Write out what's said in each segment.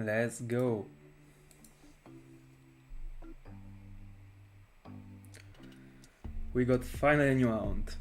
Let's go. We got finally a new mount.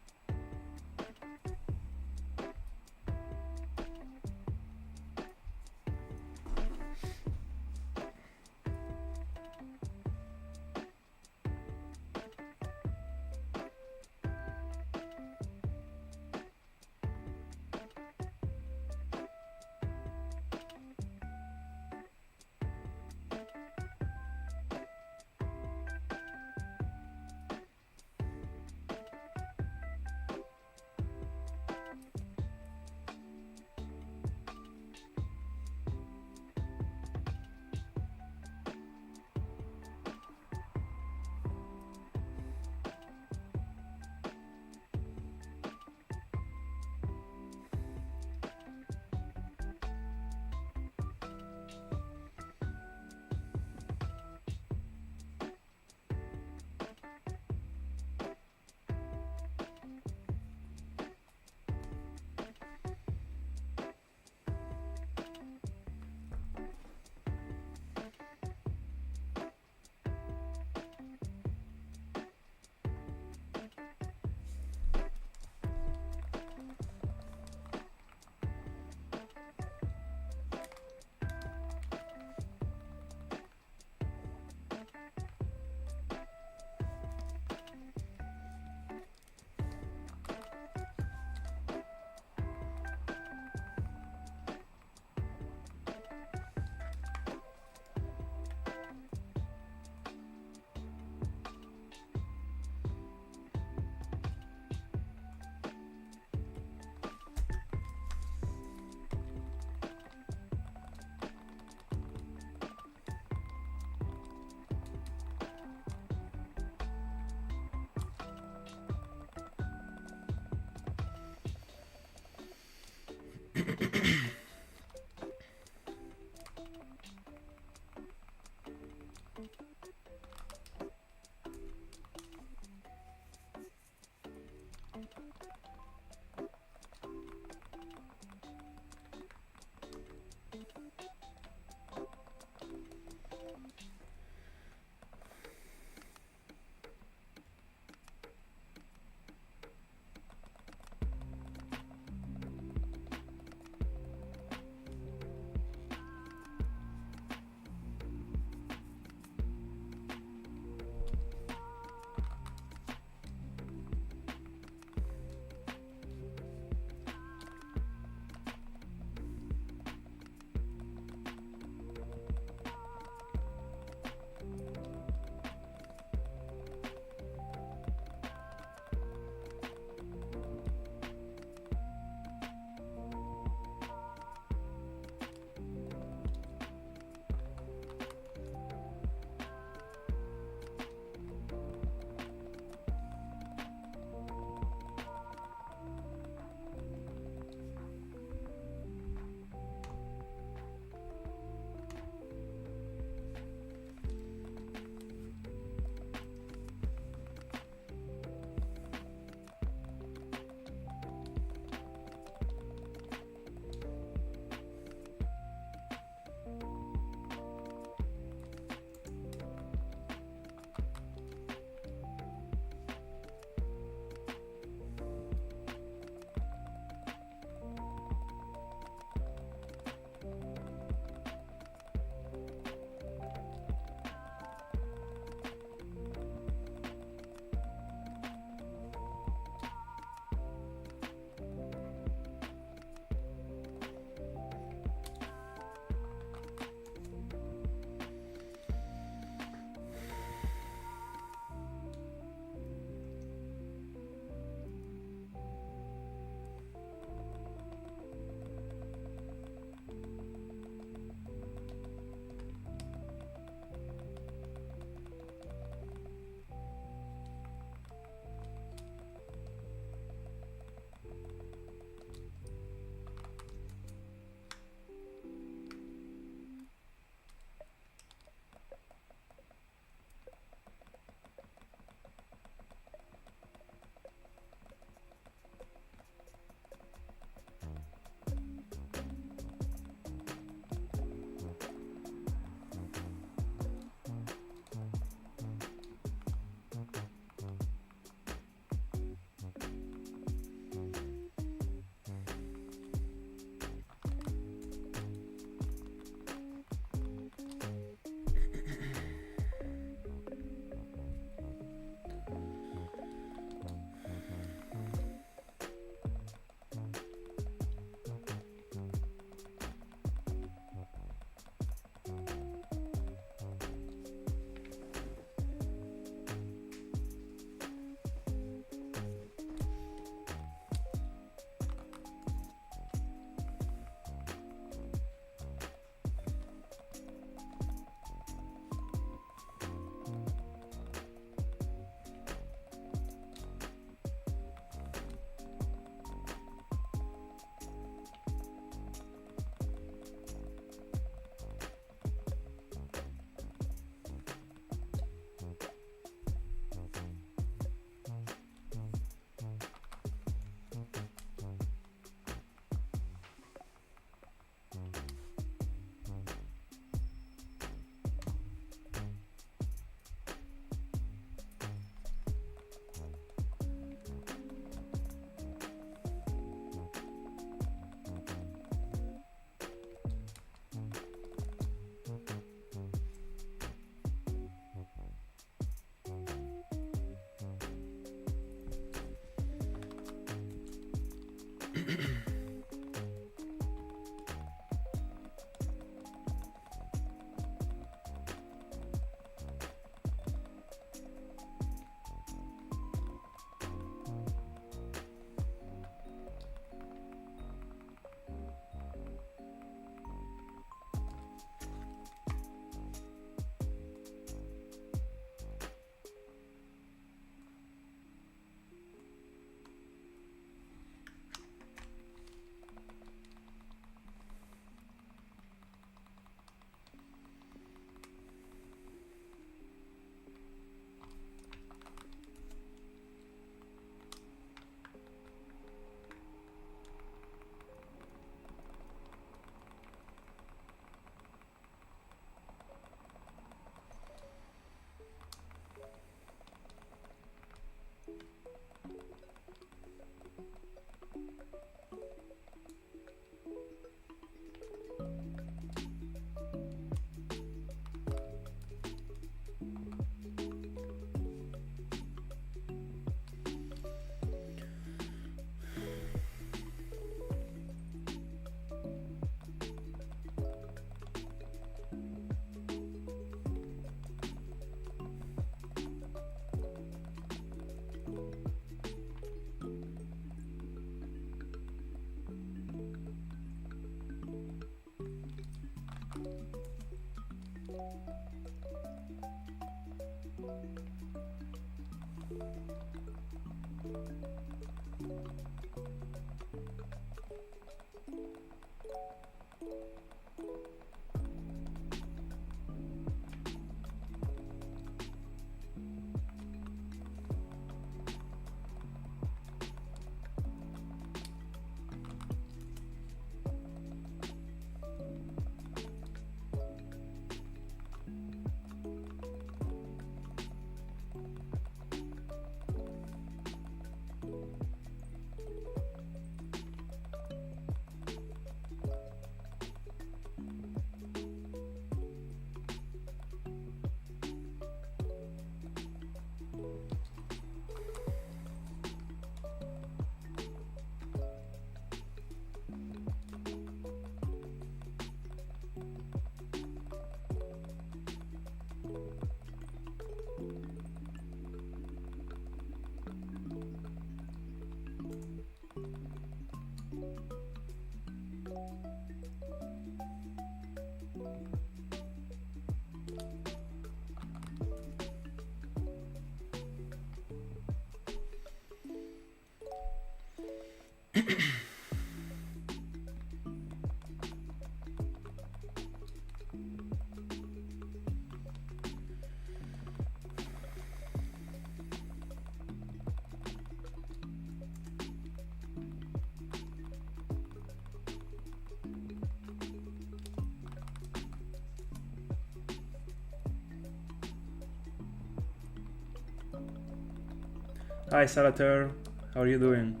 Hi Salater, how are you doing?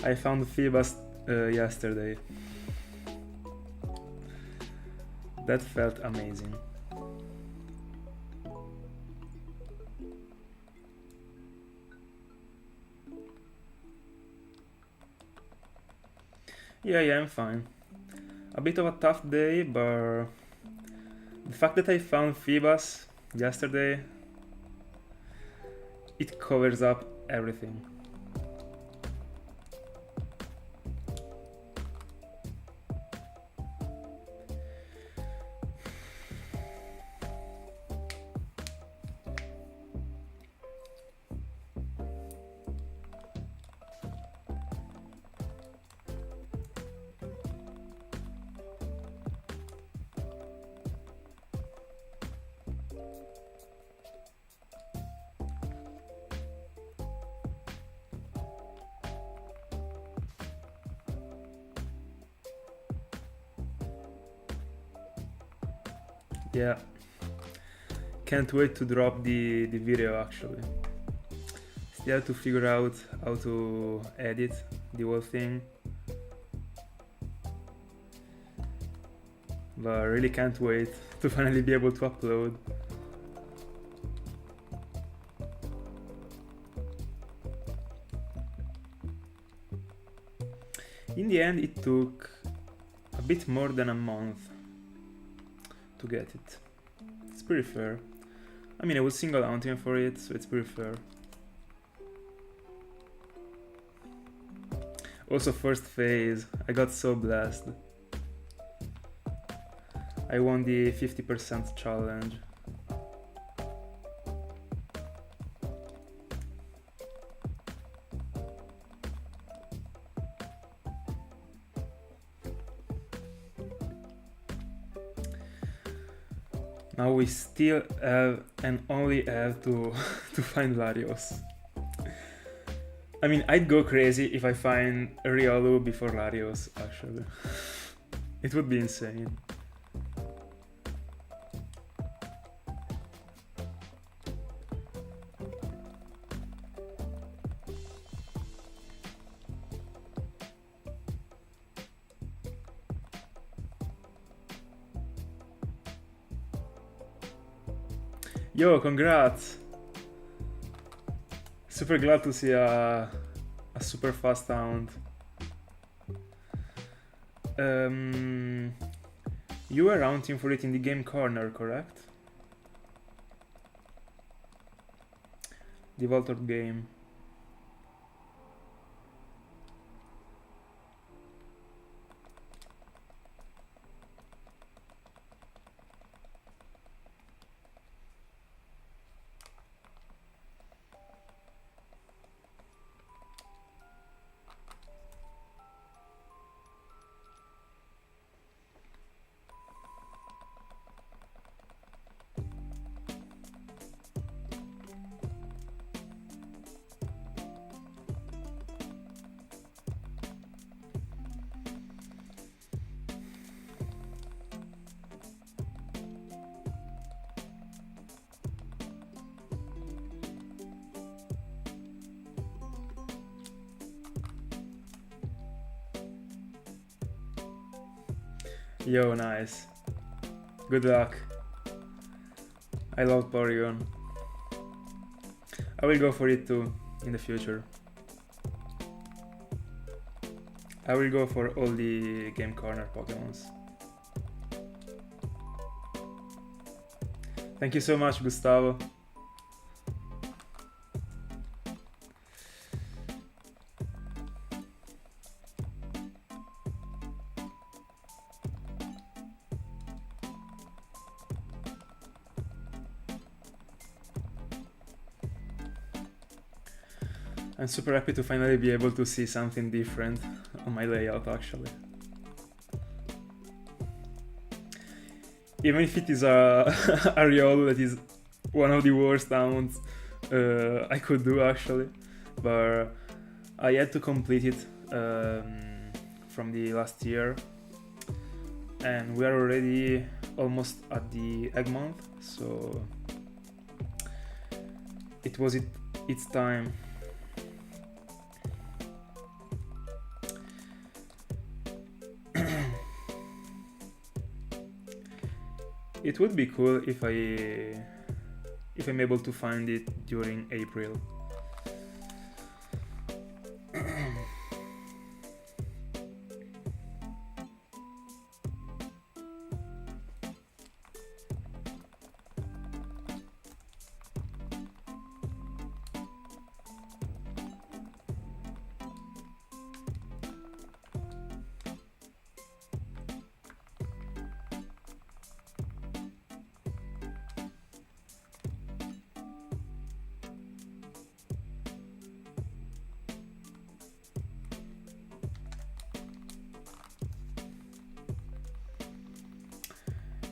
I found Phoebus yesterday. That felt amazing. Yeah, I'm fine. A bit of a tough day, but the fact that I found Phoebus yesterday, it covers up everything. Yeah, can't wait to drop the video actually. Still have to figure out how to edit the whole thing, but I really can't wait to finally be able to upload. In the end, it took a bit more than a month to get it. It's pretty fair. I mean, I was single hunting for it, so it's pretty fair. Also, first phase, I got so blessed. I won the 50% challenge. Now we still have and only have to find Latios. I mean, I'd go crazy if I find Riolu before Latios, actually. It would be insane. Yo, congrats! Super glad to see a super fast hound. You were hunting for it in the game corner, correct? The vaulted game. Yo, nice. Good luck. I love Porygon. I will go for it too in the future. I will go for all the Game Corner Pokemons. Thank you so much, Gustavo. I'm super happy to finally be able to see something different on my layout, actually. Even if it is a Riolu that is one of the worst sounds I could do, actually. But I had to complete it from the last year. And we are already almost at the egg month, so it was its time. It would be cool if I'm able to find it during April.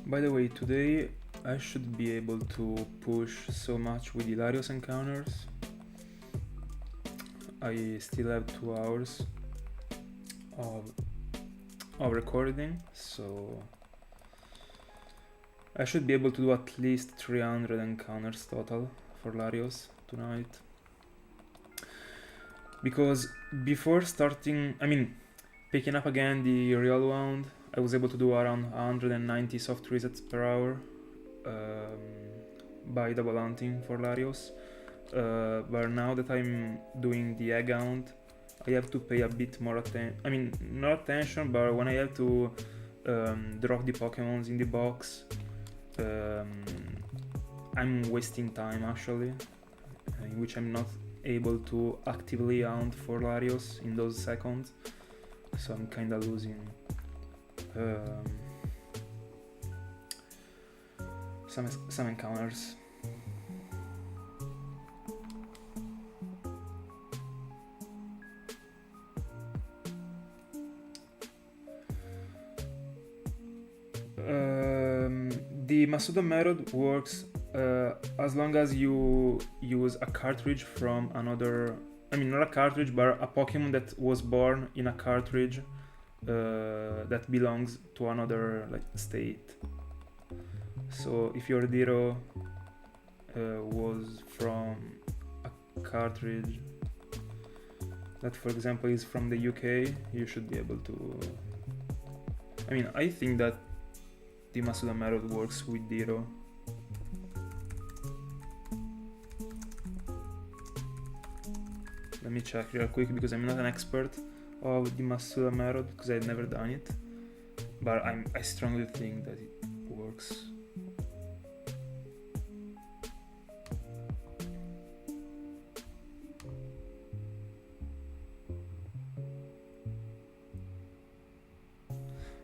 By the way, today I should be able to push so much with the Latios encounters. I still have 2 hours of recording, so I should be able to do at least 300 encounters total for Latios tonight. Because before starting, picking up again the Riolu Wound, I was able to do around 190 soft resets per hour by double hunting for Latios. But now that I'm doing the egg hunt, I have to pay a bit more attention. Not attention, but when I have to drop the Pokemons in the box, I'm wasting time actually, in which I'm not able to actively hunt for Latios in those seconds. So I'm kinda losing some encounters. The pokemonmerald works as long as you use a cartridge from another, not a cartridge, but a Pokemon that was born in a cartridge that belongs to another state. So if your Diro was from a cartridge that, for example, is from the UK, you should be able to. I think that the pokemonmerald works with Diro. Let me check real quick because I'm not an expert of the pokemonmerald because I've never done it, but I strongly think that it works.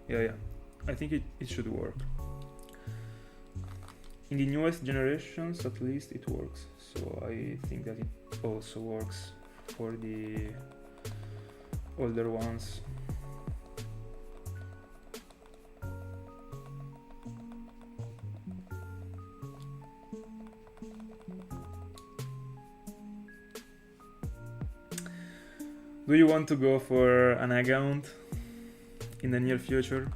Yeah, I think it should work. In the newest generations, at least, it works. So I think that it also works for the older ones. Do you want to go for an egg hunt in the near future?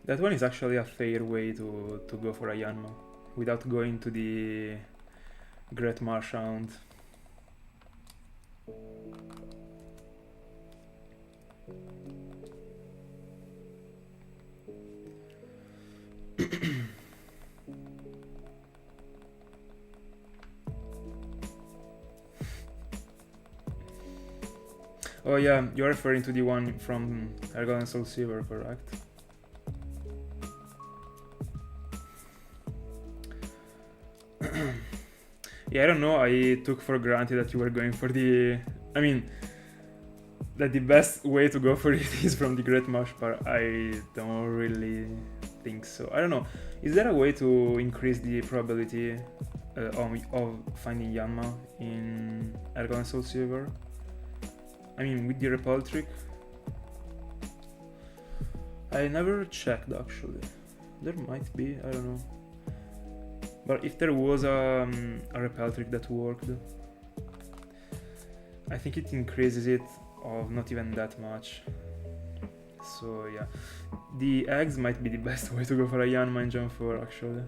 That one is actually a fair way to go for a Yanma without going to the Great Marshhound. Oh yeah, you're referring to the one from Heartgold and Soulsilver, correct? Yeah, I don't know, I took for granted that you were going for the... I mean, that the best way to go for it is from the Great Marsh, but I don't really think so. I don't know, is there a way to increase the probability of finding Yanma in Heartgold and Soulsilver? I mean, with the repel trick? I never checked actually. There might be, I don't know. But if there was a repel trick that worked, I think it increases it of not even that much. So yeah, the eggs might be the best way to go for a Yanma in Gen 4 actually.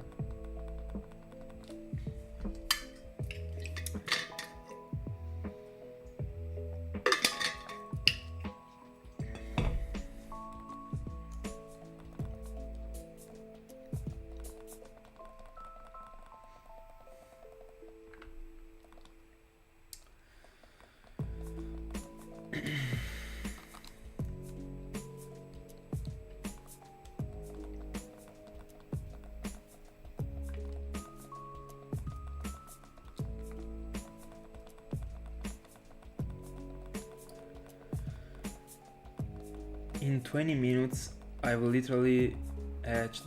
In 20 minutes, I've literally hatched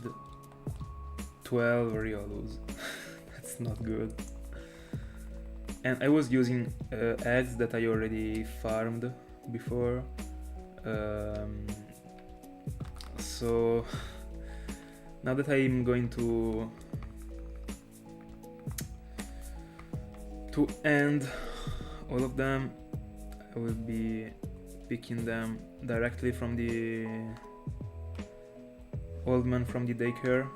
12 Riolus. That's not good. And I was using eggs that I already farmed before. So now that I'm going to end all of them, I will be picking them directly from the old man from the daycare,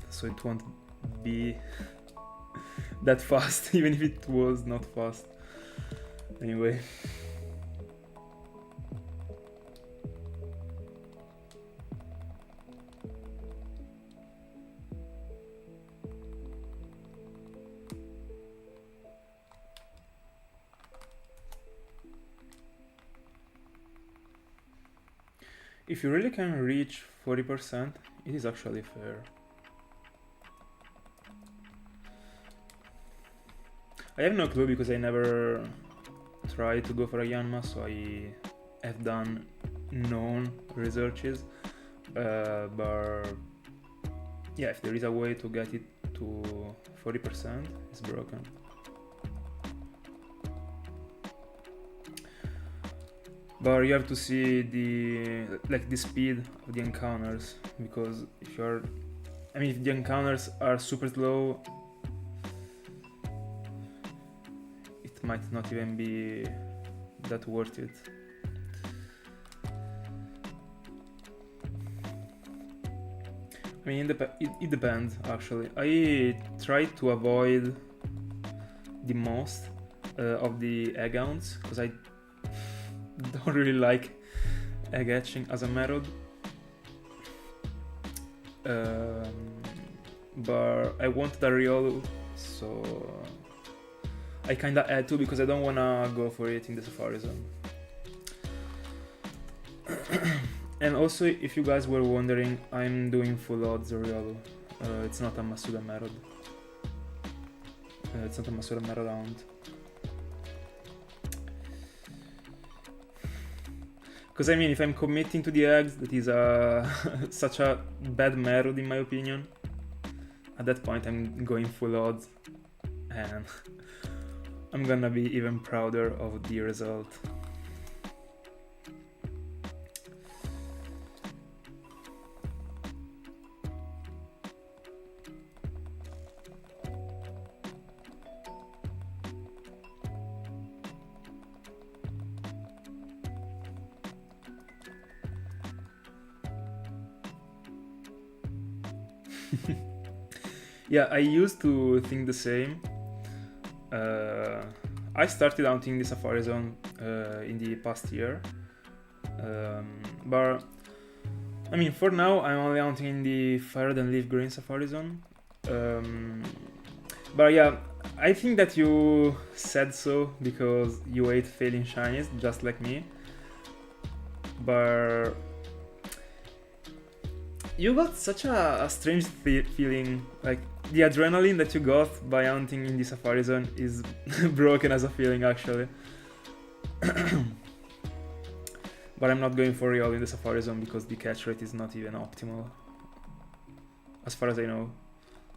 so it won't be that fast, even if it was not fast. Anyway. If you really can reach 40%, it is actually fair. I have no clue because I never tried to go for a Yanma, so I have done known researches. But yeah, if there is a way to get it to 40%, it's broken. But you have to see the speed of the encounters, because if the encounters are super slow, it might not even be that worth it. I mean, it depends actually. I try to avoid the most of the egg hounds, because I don't really like egg hatching as a method. But I want the Riolu, so I kinda had to, because I don't wanna go for it in the Safari Zone. And also, if you guys were wondering, I'm doing full odds Riolu. It's not a Masuda method. It's not a Masuda method hound. Because I mean, if I'm committing to the eggs, that is such a bad method in my opinion. At that point, I'm going full odds, and I'm gonna be even prouder of the result. Yeah, I used to think the same. I started hunting the Safari Zone in the past year, but I mean, for now I'm only hunting in the Fired and Leafgreen Safari Zone. But yeah, I think that you said so because you hate failing shinies, just like me. But you got such a strange feeling, like the adrenaline that you got by hunting in the Safari Zone is broken as a feeling actually. But I'm not going for Riolu in the Safari Zone because the catch rate is not even optimal, as far as I know.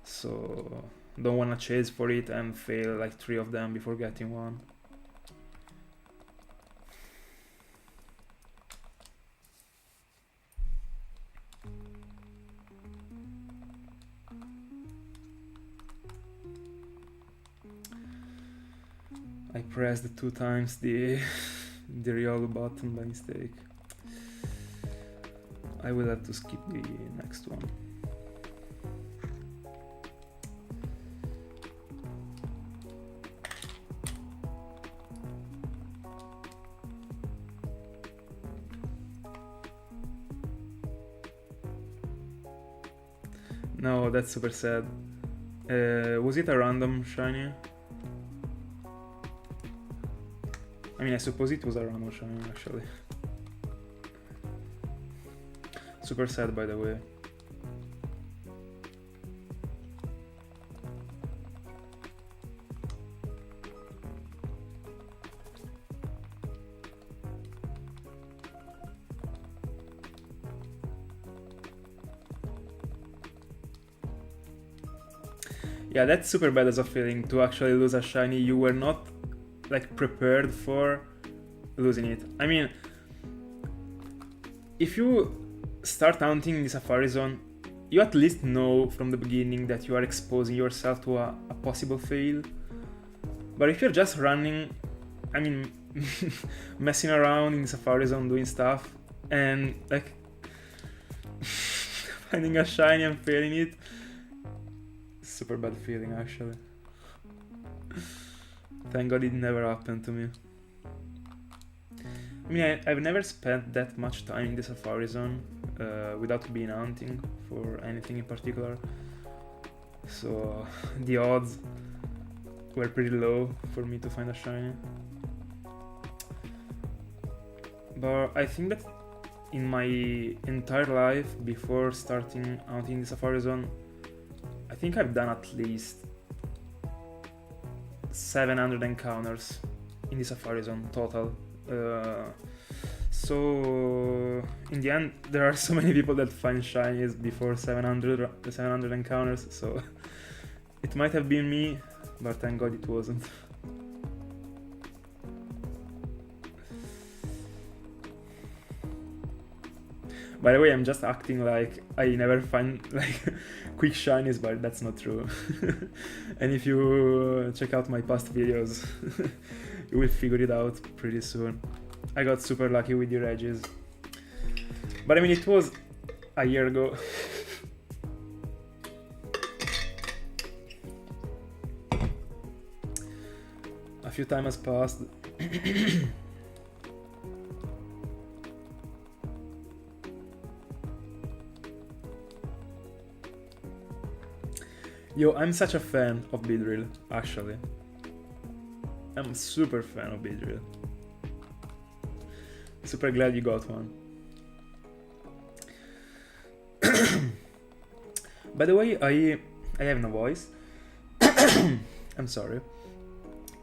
So don't wanna chase for it and fail like 3 of them before getting one. I pressed 2 times the Riolu button by mistake. I will have to skip the next one. No, that's super sad. Was it a random shiny? I mean, I suppose it was a random shiny actually. Super sad, by the way. Yeah, that's super bad as a feeling to actually lose a shiny you were not like prepared for losing it. I mean, if you start hunting in the Safari Zone, you at least know from the beginning that you are exposing yourself to a possible fail. But if you're just running, I mean, messing around in the Safari Zone doing stuff and like finding a shiny and failing it, super bad feeling actually. Thank God it never happened to me. I mean, I've never spent that much time in the Safari Zone without being hunting for anything in particular, so the odds were pretty low for me to find a shiny. But I think that in my entire life before starting hunting in the Safari Zone, I think I've done at least 700 encounters in the Safari Zone total. So in the end, there are so many people that find shinies before 700 encounters, so it might have been me, but thank God it wasn't. By the way, I'm just acting like I never find like quick shinies, but that's not true. And if you check out my past videos, you will figure it out pretty soon. I got super lucky with the Regis. But I mean, it was a year ago. A few time has passed. Yo, I'm such a fan of Beedrill, actually. I'm a super fan of Beedrill. Super glad you got one. By the way, I have no voice. I'm sorry.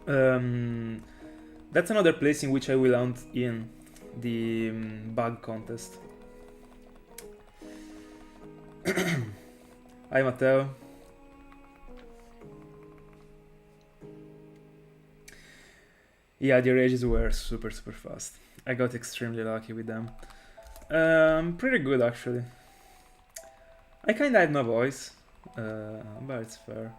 That's another place in which I will hunt in the bug contest. Hi Matteo. Yeah, the rages were super fast. I got extremely lucky with them. Pretty good actually. I kinda had no voice, but it's fair.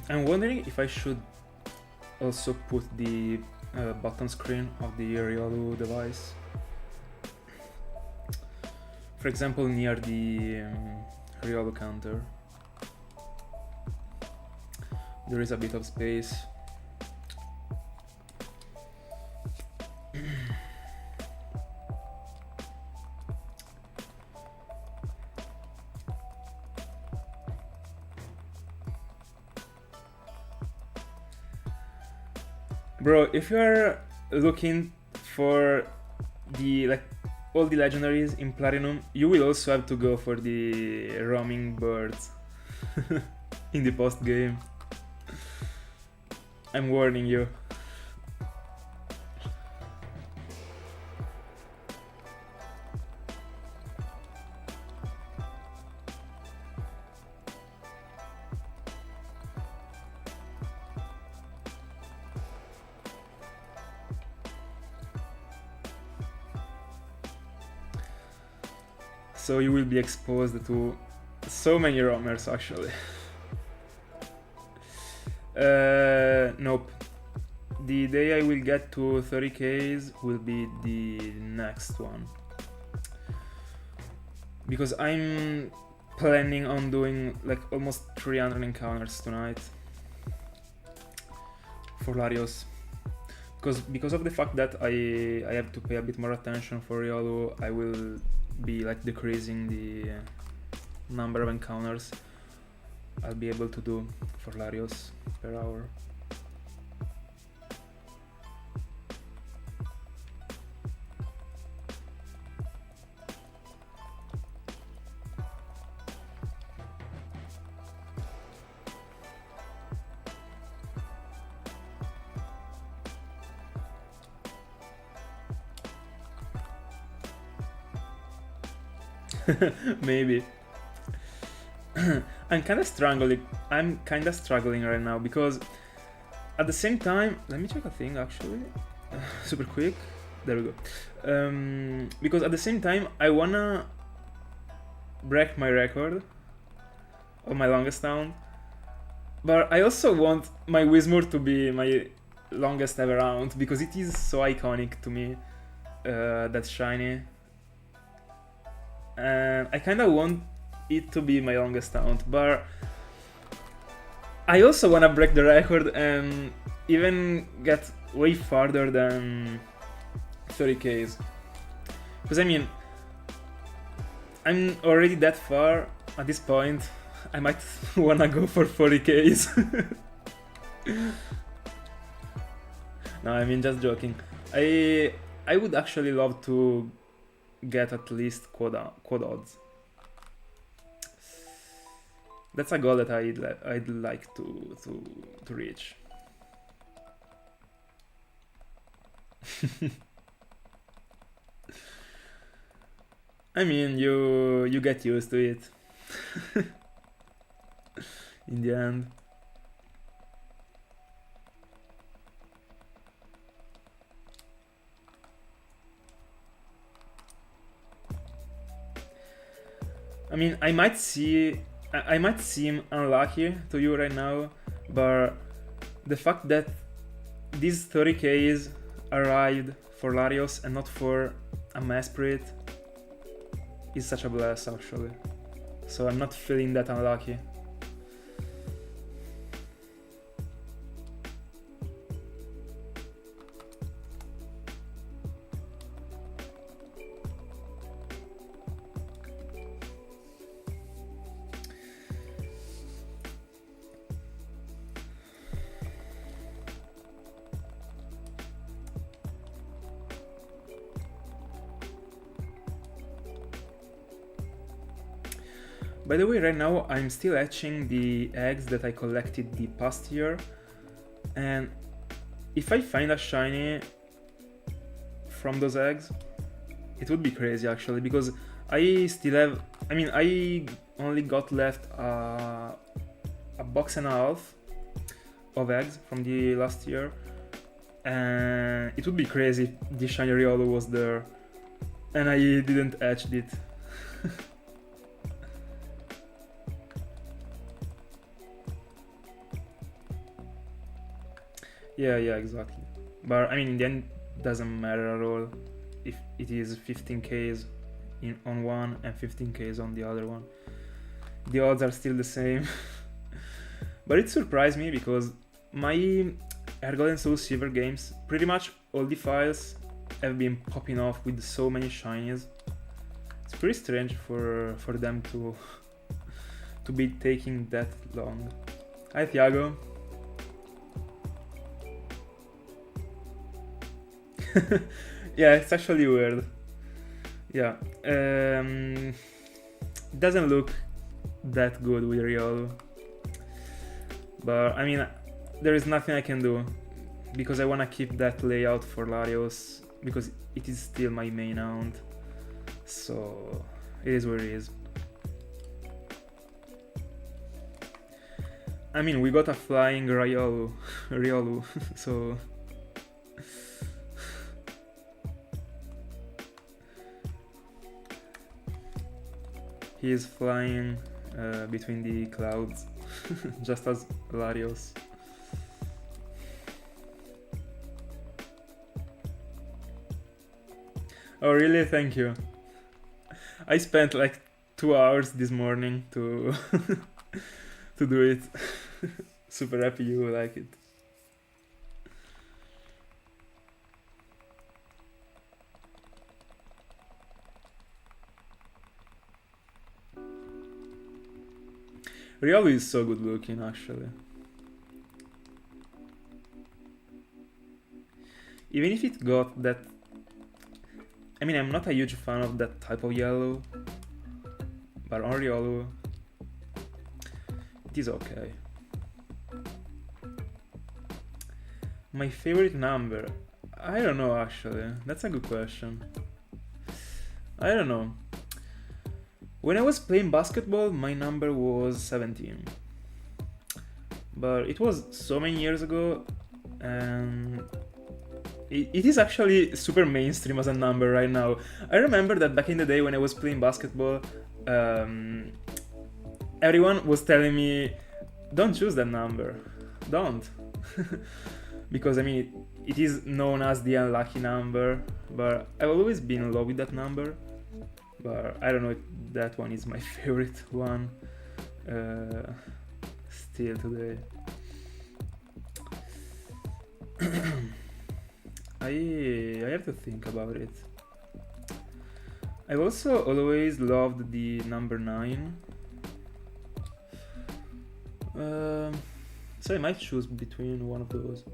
I'm wondering if I should also put the button screen of the Riolu device. For example, near the Riolu counter. There is a bit of space. Bro, if you are looking for the all the legendaries in Platinum, you will also have to go for the roaming birds in the post game. I'm warning you. So you will be exposed to so many roamers actually. Nope. The day I will get to 30Ks will be the next one. Because I'm planning on doing like almost 300 encounters tonight for Latios. Because of the fact that I have to pay a bit more attention for Riolu, I will be like decreasing the number of encounters I'll be able to do for Latios per hour. Maybe. I'm kind of struggling right now because at the same time, let me check a thing actually, super quick. There we go. Because at the same time, I wanna break my record of my longest round, but I also want my Whismur to be my longest ever round because it is so iconic to me. That's shiny. And I kind of want it to be my longest round, but I also want to break the record and even get way farther than 30Ks. Because I mean, I'm already that far at this point, I might want to go for 40Ks. No, I mean, just joking. I would actually love to get at least quad odds. That's a goal that I'd like to reach. I mean, you get used to it in the end. I mean, I might seem unlucky to you right now, but the fact that these 30Ks arrived for Latios and not for a Mesprit is such a bless actually. So I'm not feeling that unlucky. By the way, right now I'm still hatching the eggs that I collected the past year, and if I find a shiny from those eggs, it would be crazy actually, because I still have, I mean, I only got left a box and a half of eggs from the last year, and it would be crazy if the shiny Riolu was there and I didn't hatch it. Yeah, exactly. But I mean, in the end, doesn't matter at all if it is 15Ks on one and 15Ks on the other one. The odds are still the same. But it surprised me because my HeartGold and SoulSilver games, pretty much all the files have been popping off with so many shinies. It's pretty strange for them to be taking that long. Hi Thiago. Yeah, it's actually weird. Yeah, it doesn't look that good with Riolu, but I mean, there is nothing I can do because I want to keep that layout for Latios because it is still my main hound, so it is what it is. I mean, we got a flying Riolu, so he is flying between the clouds, just as Latios. Oh really? Thank you. I spent like 2 hours this morning to to do it. Super happy you like it. Riolu is so good looking actually. Even if it got that... I mean, I'm not a huge fan of that type of yellow, but on Riolu, it is okay. My favorite number? I don't know actually, that's a good question. I don't know. When I was playing basketball, my number was 17. But it was so many years ago, and it is actually super mainstream as a number right now. I remember that back in the day when I was playing basketball, everyone was telling me, don't choose that number, don't. Because I mean, it is known as the unlucky number, but I've always been in love with that number. But I don't know if that one is my favorite one still today. I have to think about it. I've also always loved the number 9. So I might choose between one of those.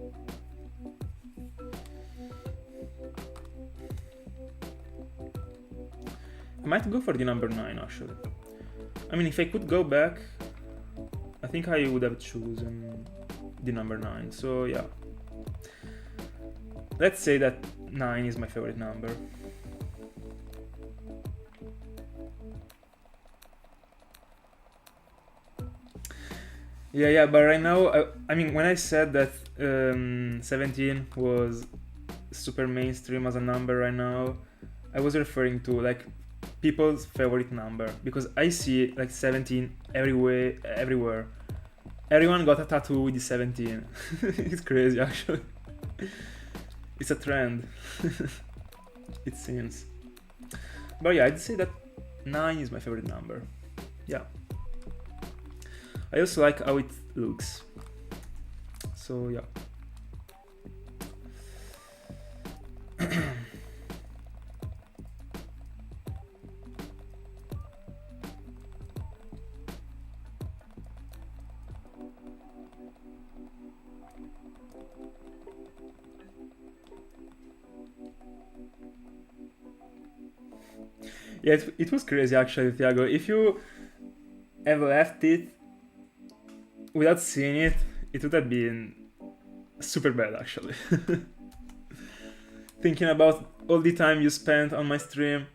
I might go for the number 9 actually. I mean, if I could go back, I think I would have chosen the number 9. So yeah, let's say that 9 is my favorite number. Yeah, but right now, I mean, when I said that 17 was super mainstream as a number right now, I was referring to like people's favorite number, because I see like 17 everywhere. Everyone got a tattoo with the 17. It's crazy actually. It's a trend. It seems. But yeah, I'd say that 9 is my favorite number. Yeah. I also like how it looks. So yeah. Yeah, it was crazy actually, Thiago. If you have left it without seeing it, it would have been super bad actually. Thinking about all the time you spent on my stream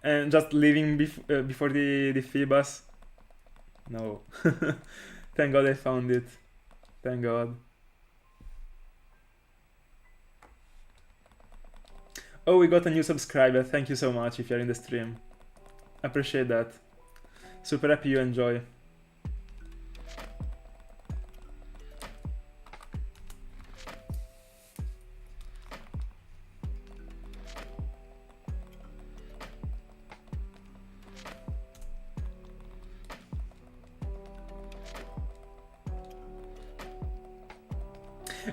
and just leaving before the Phoebus. No. Thank God I found it. Thank God. Oh, we got a new subscriber. Thank you so much if you're in the stream. Appreciate that. Super happy you enjoy.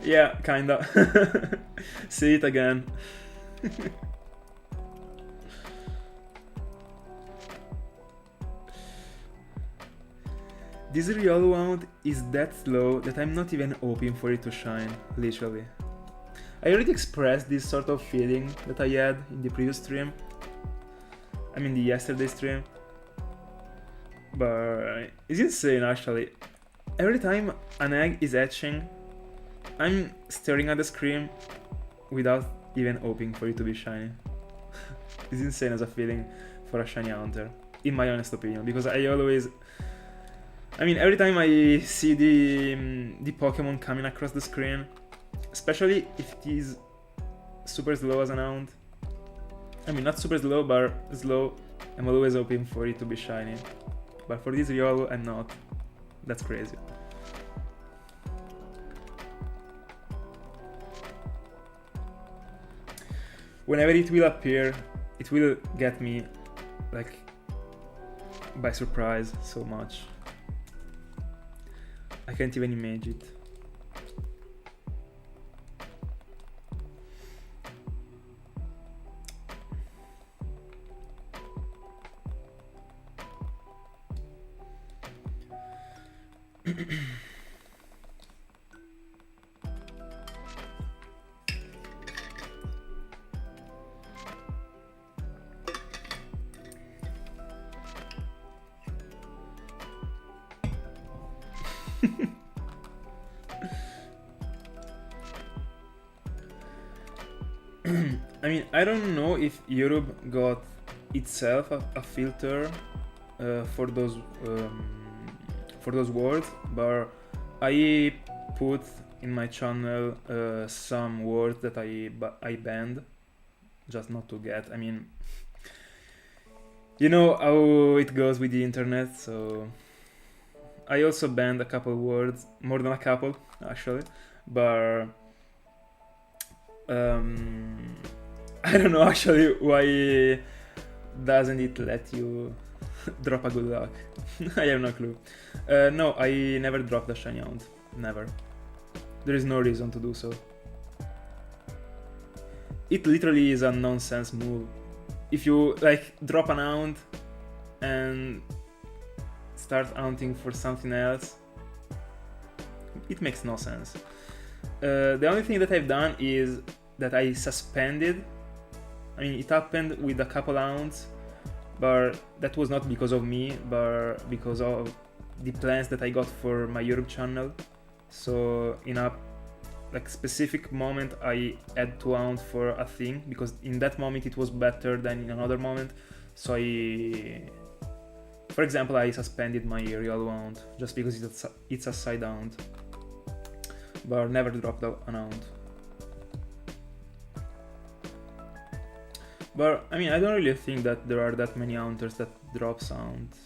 Yeah, kinda. See it again. This Riolu wound is that slow that I'm not even hoping for it to shine, literally. I already expressed this sort of feeling that I had in the previous stream. I mean the yesterday stream. But it's insane actually. Every time an egg is hatching, I'm staring at the screen without even hoping for it to be shiny. It's insane as a feeling for a shinyhunter, in my honest opinion, because I mean, every time I see the Pokemon coming across the screen, especially if it is super slow as an hound, I mean not super slow but slow, I'm always hoping for it to be shiny. But for this Riolu, I'm not. That's crazy. Whenever it will appear, it will get me like by surprise so much. I can't even imagine it. I mean, I don't know if Europe got itself a filter for those words, but I put in my channel some words that I banned, just not to get. I mean, you know how it goes with the internet, so I also banned a couple words, more than a couple actually, but I don't know actually why doesn't it let you drop a good luck. I have no clue. No, I never dropped a shiny hound. Never. There is no reason to do so. It literally is a nonsense move. If you like drop an hound and start hunting for something else, it makes no sense. The only thing that I've done is that I suspended. I mean, it happened with a couple hounds, but that was not because of me, but because of the plans that I got for my Europe channel. So in a like specific moment, I had to hunt for a thing because in that moment it was better than in another moment. So for example, I suspended my Riolu hound just because it's a side hound, but never dropped an hound. But I mean, I don't really think that there are that many hunters that drop sounds.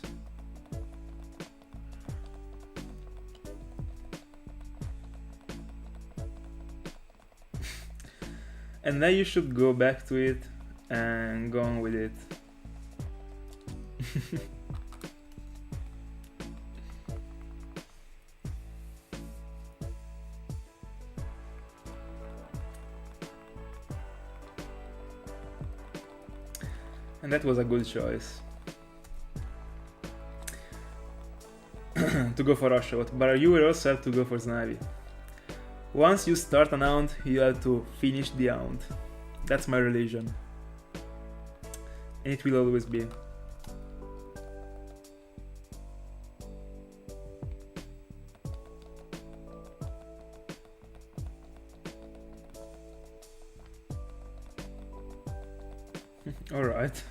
And then you should go back to it and go on with it. And that was a good choice. To go for a shot, but you will also have to go for Snivy. Once you start an hound, you have to finish the hound. That's my religion. And it will always be. Alright.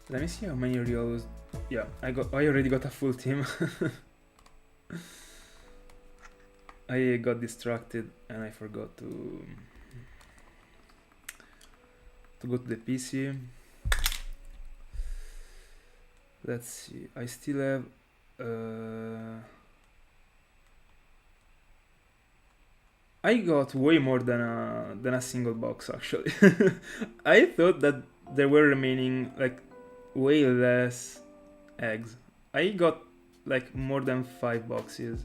Let me see how many Riolus. Yeah, I already got a full team. I got distracted and I forgot to to go to the PC. Let's see, I still have I got way more than a single box actually. I thought that there were remaining like way less eggs. I got like more than 5 boxes.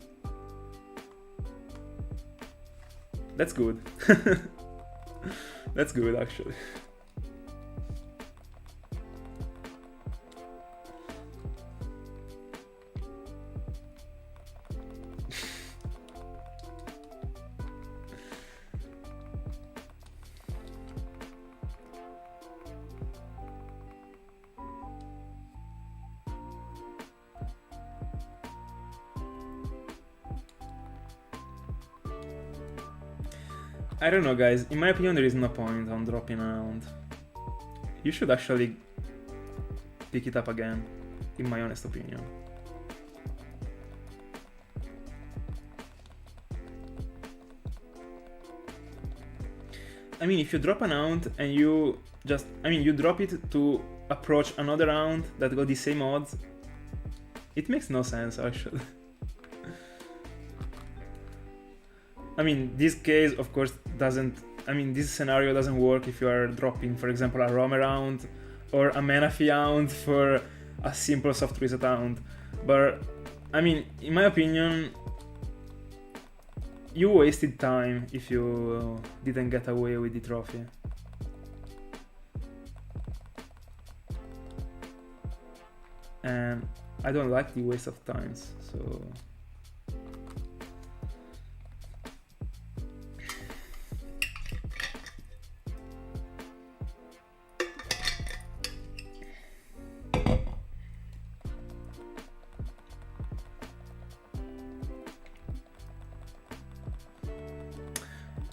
That's good. That's good actually. I don't know guys, in my opinion there is no point on dropping around. You should actually pick it up again, in my honest opinion. I mean, if you drop an round and you just, you drop it to approach another round that got the same odds, it makes no sense actually. I mean, this case of course doesn't, this scenario doesn't work if you are dropping, for example, a roam around or a Manaphy round for a simple soft reset round. But, in my opinion, you wasted time if you didn't get away with the trophy. And I don't like the waste of times, so...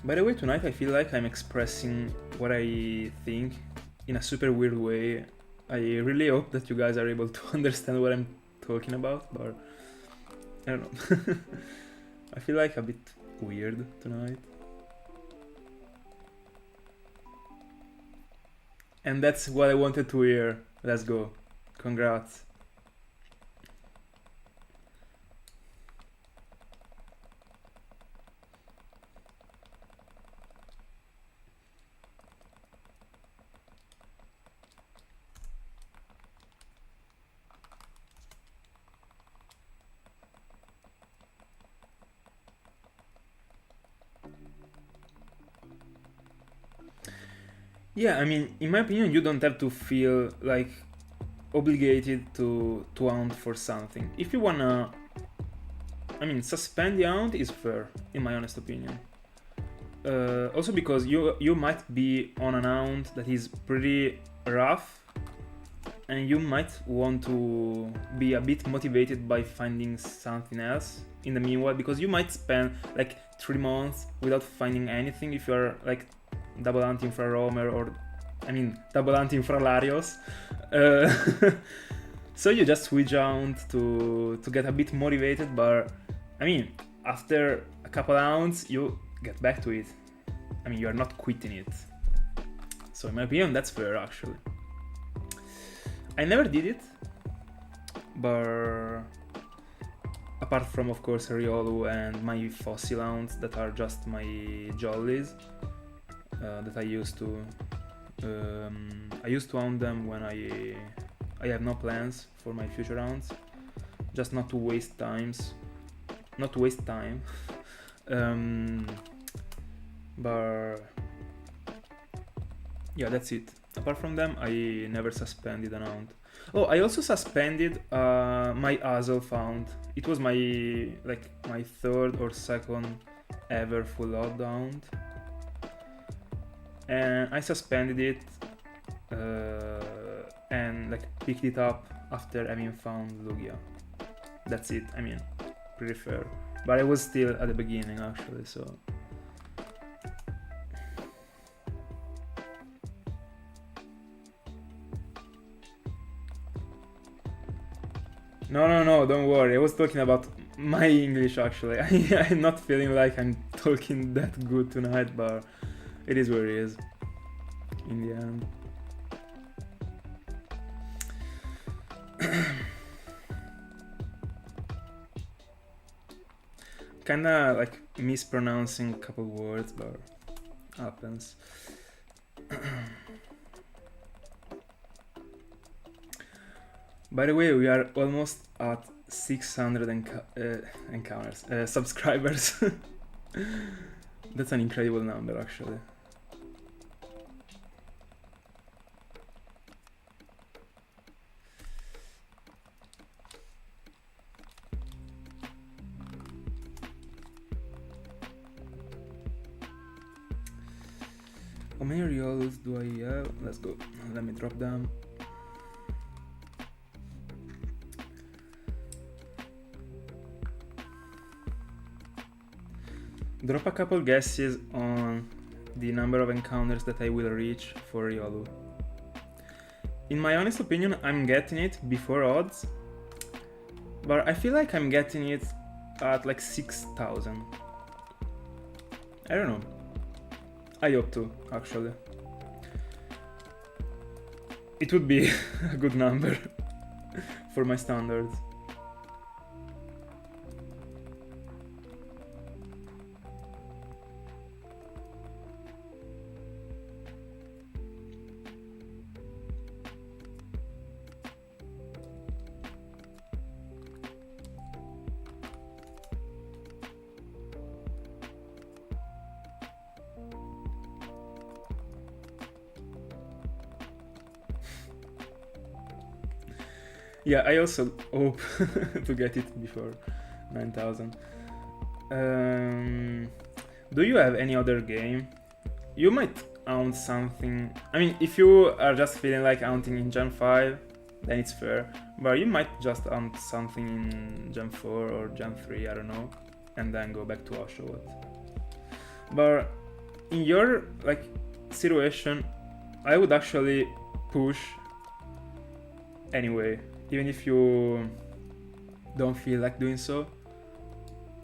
By the way, tonight I feel like I'm expressing what I think in a super weird way. I really hope that you guys are able to understand what I'm talking about, but I don't know. I feel like a bit weird tonight. And that's what I wanted to hear. Let's go. Congrats. Yeah, in my opinion, you don't have to feel like obligated to hunt for something. If you wanna, suspend the hunt is fair, in my honest opinion. Also because you might be on an hunt that is pretty rough, and you might want to be a bit motivated by finding something else in the meanwhile, because you might spend like 3 months without finding anything if you're like double hunting for a roamer or double hunting for a Latios. So you just switch around to get a bit motivated, but after a couple rounds you get back to it. You are not quitting it. So in my opinion that's fair actually. I never did it, but apart from of course Riolu and my fossil hounds that are just my jollies that I used to hunt them when I have no plans for my future rounds, just not to waste time. But yeah, that's it. Apart from them, I never suspended an hunt. Oh, I also suspended my Hazel found. It was my 3rd or 2nd ever full-odd hunt. And I suspended it and picked it up after having found Lugia. That's it. Pretty fair. But I was still at the beginning actually, so. No, don't worry. I was talking about my English actually. I'm not feeling like I'm talking that good tonight, but it is what it is. in the end. Kinda like mispronouncing a couple words, but happens. By the way, we are almost at 600 encounters, subscribers. That's an incredible number, actually. How many Riolus do I have? Let's go. Let me drop them. Drop a couple guesses on the number of encounters that I will reach for Riolu. In my honest opinion, I'm getting it before odds, but I feel like I'm getting it at like 6,000. I don't know. I hope to, actually. It would be a good number for my standards. Yeah, I also hope to get it before 9,000. Do you have any other game? You might hunt something. I mean, if you are just feeling like hunting in Gen 5, then it's fair. But you might just hunt something in Gen 4 or Gen 3, I don't know, and then go back to Oshawott. But in your like situation, I would actually push anyway. Even if you don't feel like doing so,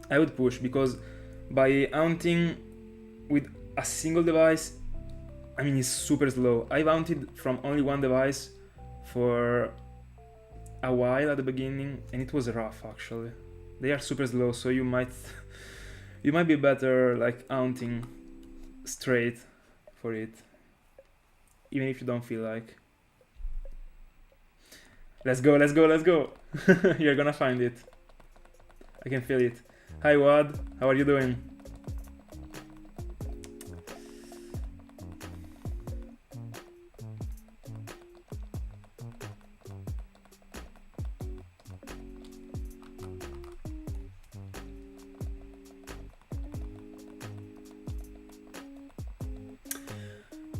I would push, because by hunting with a single device, I mean, it's super slow. I've hunted from only one device for a while at the beginning, and it was rough actually. They are super slow, so you might be better like hunting straight for it, even if you don't feel like. Let's go, let's go, let's go! You're gonna find it. I can feel it. Hi Wad, how are you doing?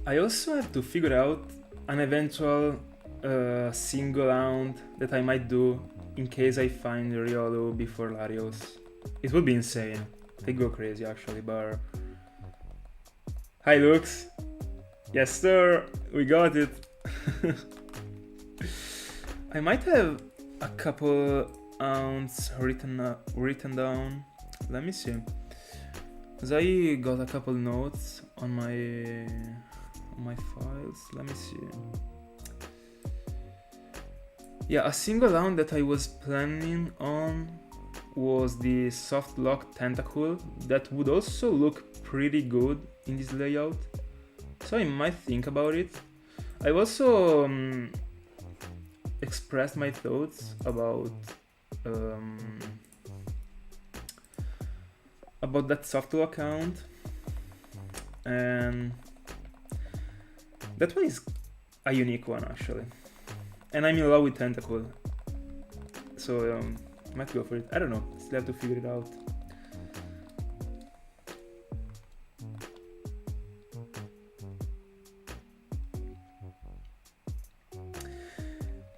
I also have to figure out an eventual single hunt that I might do in case I find Riolu before Latios. It would be insane. They go crazy actually, but... Hi Lux! Yes sir! We got it! I might have a couple hunts written down. Let me see. Cause I got a couple notes on my files. Let me see. Yeah, a single hunt that I was planning on was the soft lock tentacle. That would also look pretty good in this layout, so I might think about it. I've also expressed my thoughts about that soft lock count, and that one is a unique one actually. And I'm in love with Tentacle, so I might go for it. I don't know, still have to figure it out.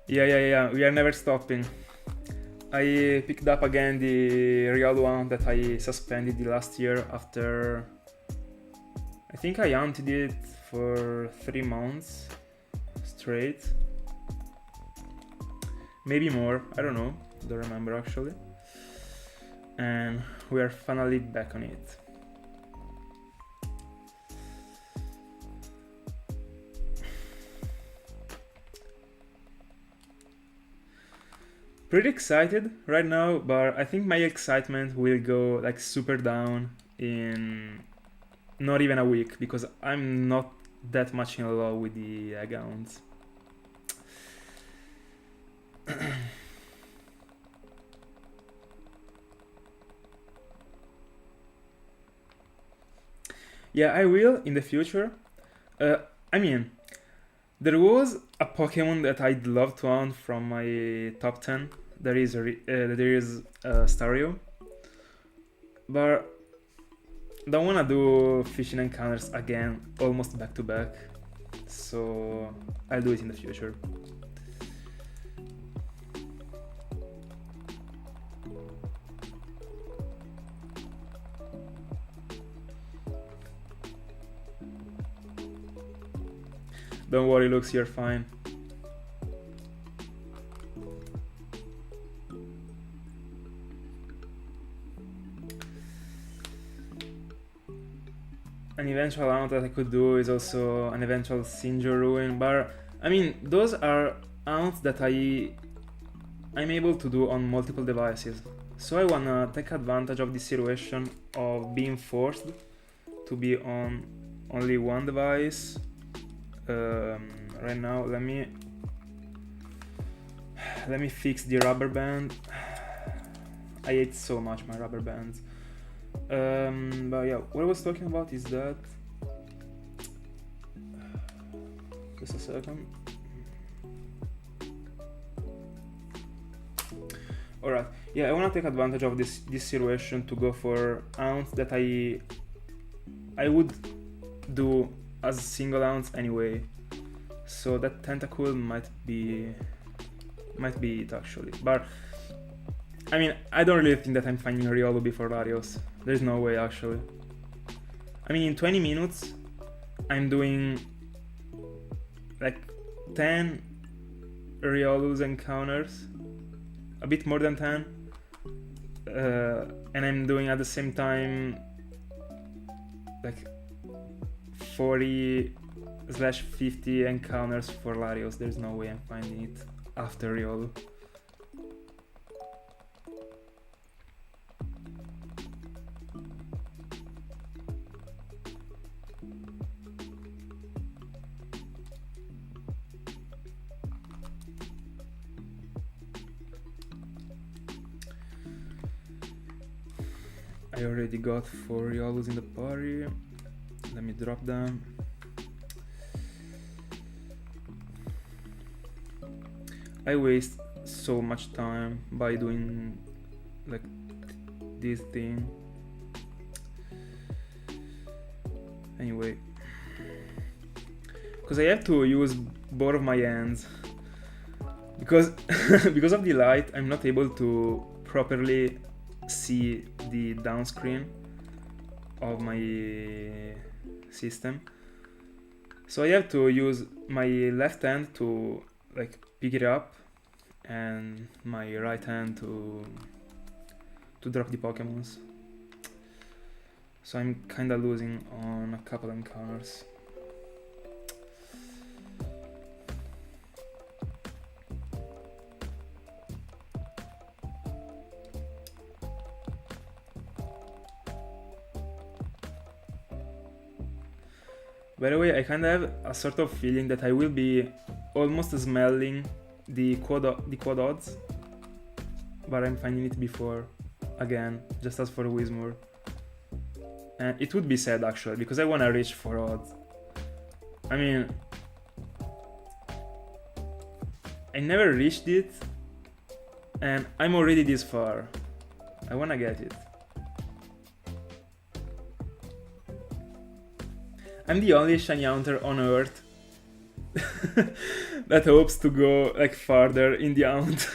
Yeah, we are never stopping. I picked up again the Riolu one that I suspended the last year after... I think I hunted it for 3 months straight. Maybe more, I don't know, don't remember actually. And we are finally back on it. pretty excited right now, but I think my excitement will go like super down in not even a week, because I'm not that much in love with the accounts. Yeah, I will in the future. I mean, there was a Pokemon that I'd love to own from my top 10. There is Stario, but don't wanna do fishing encounters again, almost back to back. So I'll do it in the future. Don't worry, Lux, you're fine. An eventual mount that I could do is also an eventual Sinjo Ruin, but I mean, those are mounts that I'm able to do on multiple devices. So I wanna take advantage of this situation of being forced to be on only one device. Right now, let me fix the rubber band. I hate so much my rubber bands. But yeah, what I was talking about is that, just a second. Alright, yeah, I wanna take advantage of this situation to go for ounce that I would do as single ounce anyway. So that tentacle might be it actually. But I mean, I don't really think that I'm finding Riolu before Latios. There's no way actually. I mean, in 20 minutes I'm doing like 10 Riolu's encounters, a bit more than 10, and I'm doing at the same time like 40/50 encounters for Latios. There's no way I'm finding it after Riolu. I already got 4 Riolus in the party. Let me drop them. I waste so much time by doing like this thing. Anyway, because I have to use both of my hands, because because of the light I'm not able to properly see the down screen of my system, so I have to use my left hand to like pick it up and my right hand to drop the Pokemons. So I'm kinda losing on a couple encounters. By the way, I kinda have a sort of feeling that I will be almost smelling the quad odds, but I'm finding it before again, just as for Whismur. And it would be sad actually, because I wanna reach for odds. I mean, I never reached it, and I'm already this far. I wanna get it. I'm the only shinyhunter on Earth that hopes to go like farther in the hunt.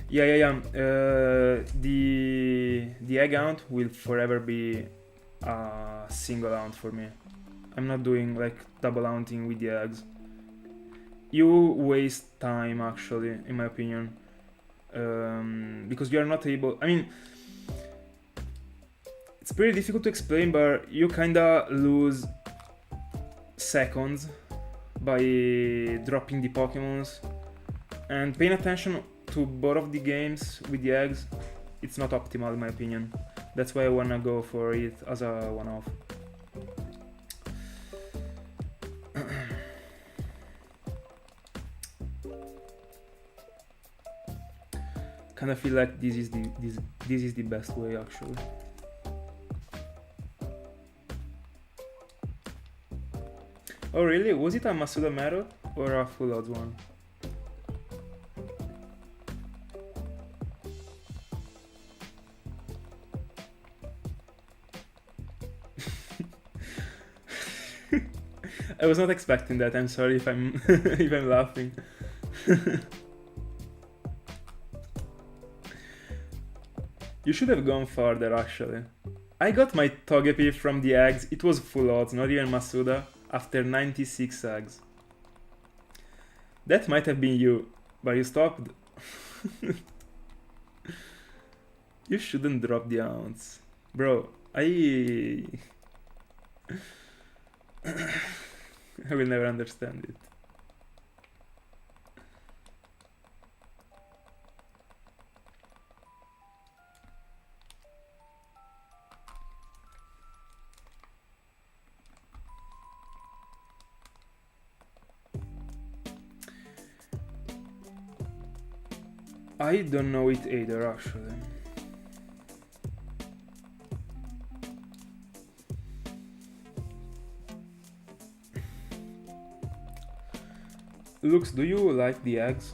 Yeah. The egg hunt will forever be a single hunt for me. I'm not doing like double hunting with the eggs. You waste time actually, in my opinion, because you are not able. I mean, It's pretty difficult to explain, but you kinda lose seconds by dropping the Pokemons, and paying attention to both of the games with the eggs, it's not optimal in my opinion. That's why I wanna go for it as a one-off. Kinda feel like this is the best way actually. Oh really? Was it a Masuda Metal or a full odds one? I was not expecting that. I'm sorry if I'm if I'm laughing. You should have gone further actually. I got my Togepi from the eggs. It was full odds, not even Masuda, after 96 eggs. That might have been you, but you stopped. You shouldn't drop the ounce. Bro, I will never understand it. I don't know it either, actually. Lux, do you like the eggs?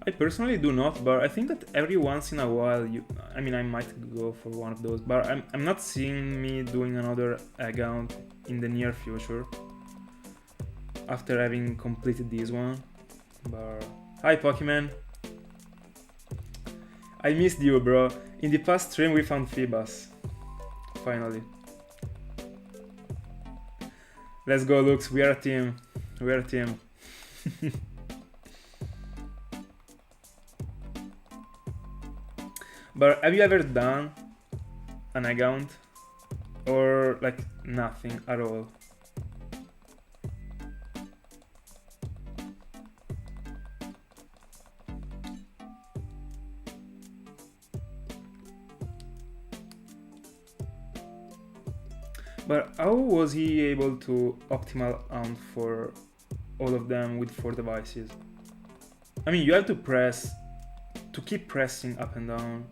I personally do not, but I think that every once in a while, I mean, I might go for one of those, but I'm not seeing me doing another egg hunt in the near future. After having completed this one, but hi Pokemon, I missed you, bro. In the past stream we found Phoebus, finally. Let's go, Lux. We are a team. We are a team. But have you ever done an egg hunt, or like nothing at all? But how was he able to optimal hunt for all of them with 4 devices? I mean, you have to keep pressing up and down.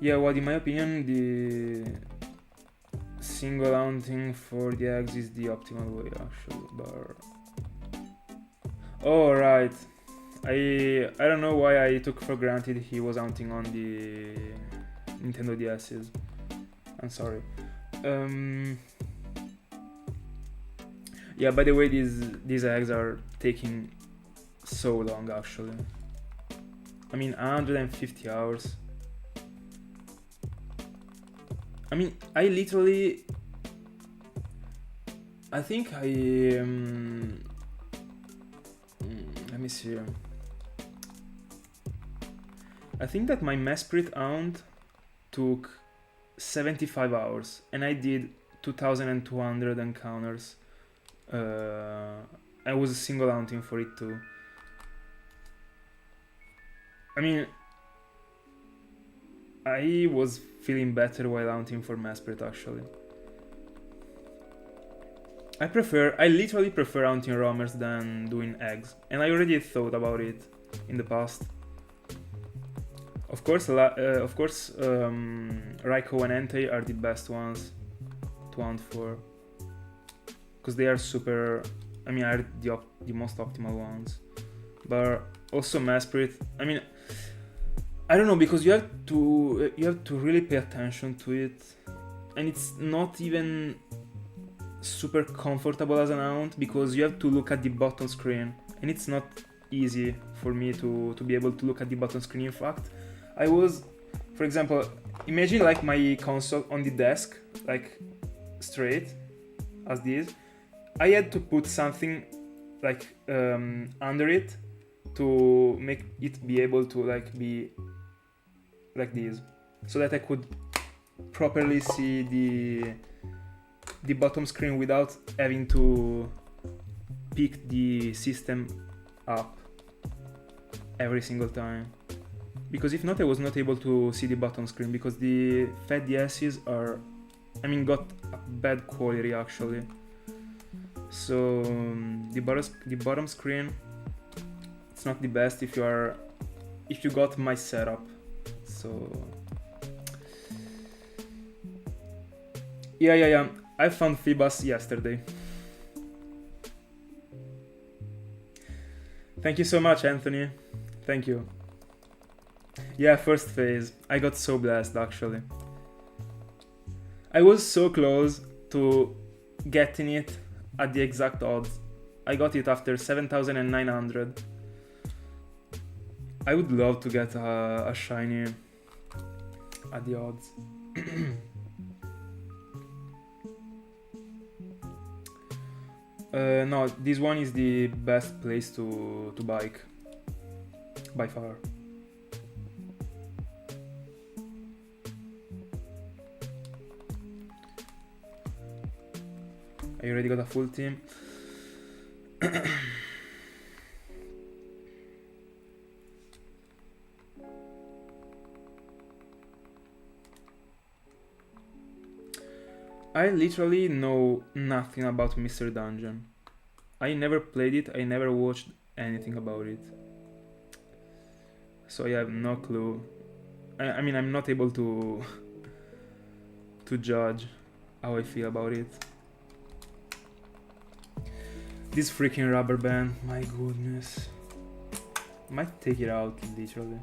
Yeah, well, in my opinion, the single hunting for the eggs is the optimal way, actually. But oh right, I don't know why I took for granted he was hunting on the Nintendo DS's. I'm sorry. Yeah. By the way, these eggs are taking so long, actually. I mean, 150 hours. I mean, I think let me see. I think that my Mesprit hunt took 75 hours, and I did 2,200 encounters. I was single hunting for it too. I mean, I was feeling better while hunting for Mesprit, actually. I literally prefer hunting roamers than doing eggs, and I already thought about it in the past. Of course, Raikou and Entei are the best ones to hunt for, because they are super. I mean, are the most optimal ones. But also Mesprit. I mean, I don't know, because you have to really pay attention to it, and it's not even super comfortable as an aunt because you have to look at the bottom screen, and it's not easy for me to be able to look at the bottom screen. In fact, I was, for example, imagine like my console on the desk, like straight as this. I had to put something like under it to make it be able to like be like this, so that I could properly see the bottom screen without having to pick the system up every single time. Because if not, I was not able to see the bottom screen because the fat DSs are, I mean, got a bad quality actually. So the bottom screen, it's not the best if you got my setup. So yeah. I found Phoebus yesterday. Thank you so much, Anthony. Thank you. Yeah, first phase. I got so blessed actually. I was so close to getting it at the exact odds. I got it after 7,900. I would love to get a shiny at the odds. No, this one is the best place to bike, by far. I already got a full team. I literally know nothing about Mr. Dungeon. I never played it, I never watched anything about it. So I have no clue. I mean, I'm not able to judge how I feel about it. This freaking rubber band, my goodness. Might take it out, literally.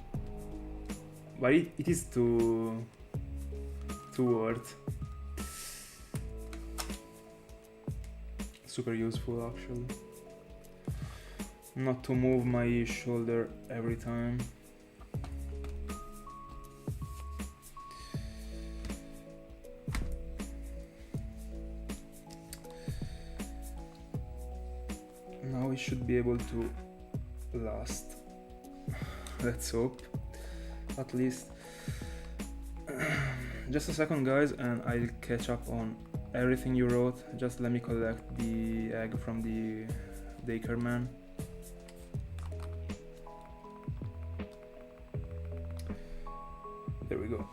But it is too worth. Super useful actually. Not to move my shoulder every time. Now we should be able to last. Let's hope. At least. Just a second, guys, and I'll catch up on everything you wrote. Just let me collect the egg from the daycare man. There we go.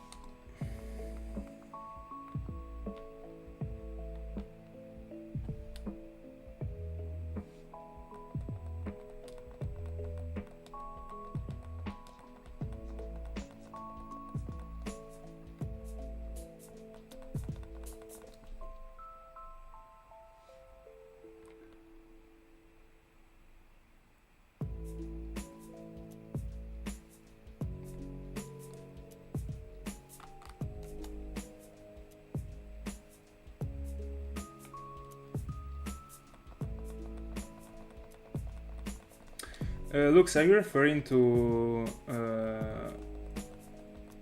Looks, are you referring to,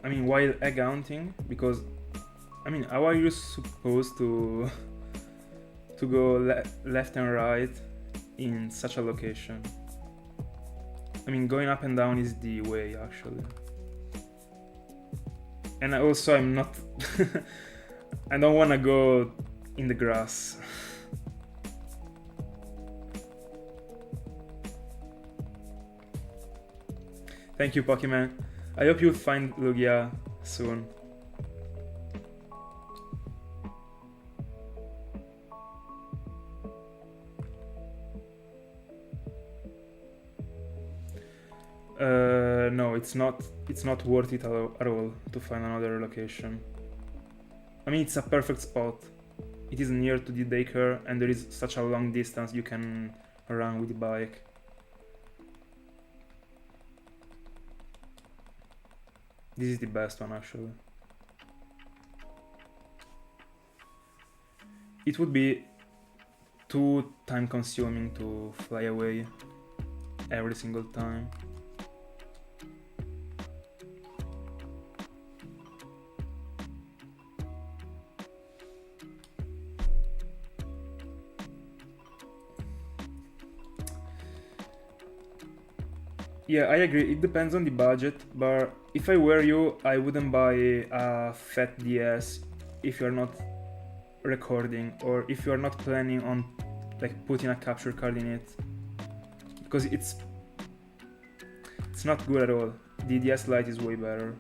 I mean, wild egg hunting? Because, I mean, how are you supposed to go left and right in such a location? I mean, going up and down is the way, actually. And also, I'm not... I don't want to go in the grass. Thank you, Pokemon. I hope you find Lugia soon. No, it's not worth it at all to find another location. I mean, it's a perfect spot. It is near to the daycare and there is such a long distance you can run with the bike. This is the best one actually. It would be too time consuming to fly away every single time. Yeah, I agree, it depends on the budget, but if I were you, I wouldn't buy a fat DS if you're not recording, or if you're not planning on like putting a capture card in it, because it's not good at all. The DS Lite is way better.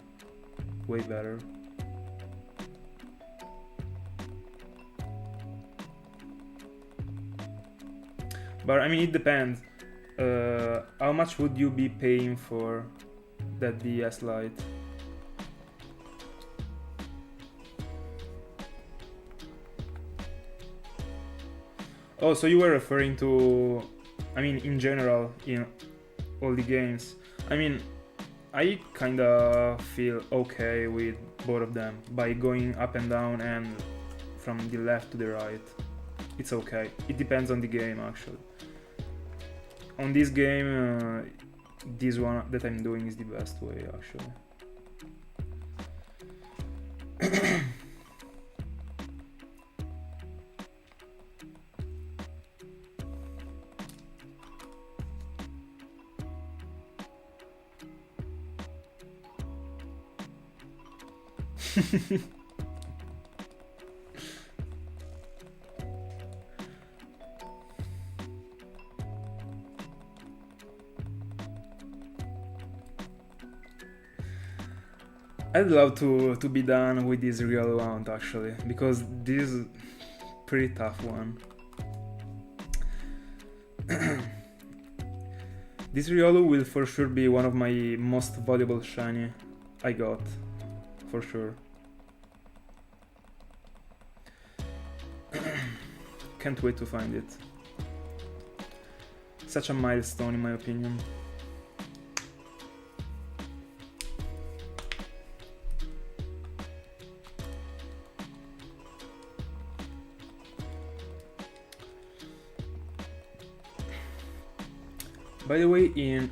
Way better. But I mean, it depends. How much would you be paying for that DS Lite? Oh, so you were referring to, I mean, in general, in all the games. I mean, I kinda feel okay with both of them by going up and down and from the left to the right. It's okay. It depends on the game actually. On this game, this one that I'm doing is the best way actually. I'd love to be done with this Riolu hunt actually, because this is pretty tough one. This Riolu will for sure be one of my most valuable shiny I got, for sure. Can't wait to find it. Such a milestone in my opinion. By the way, in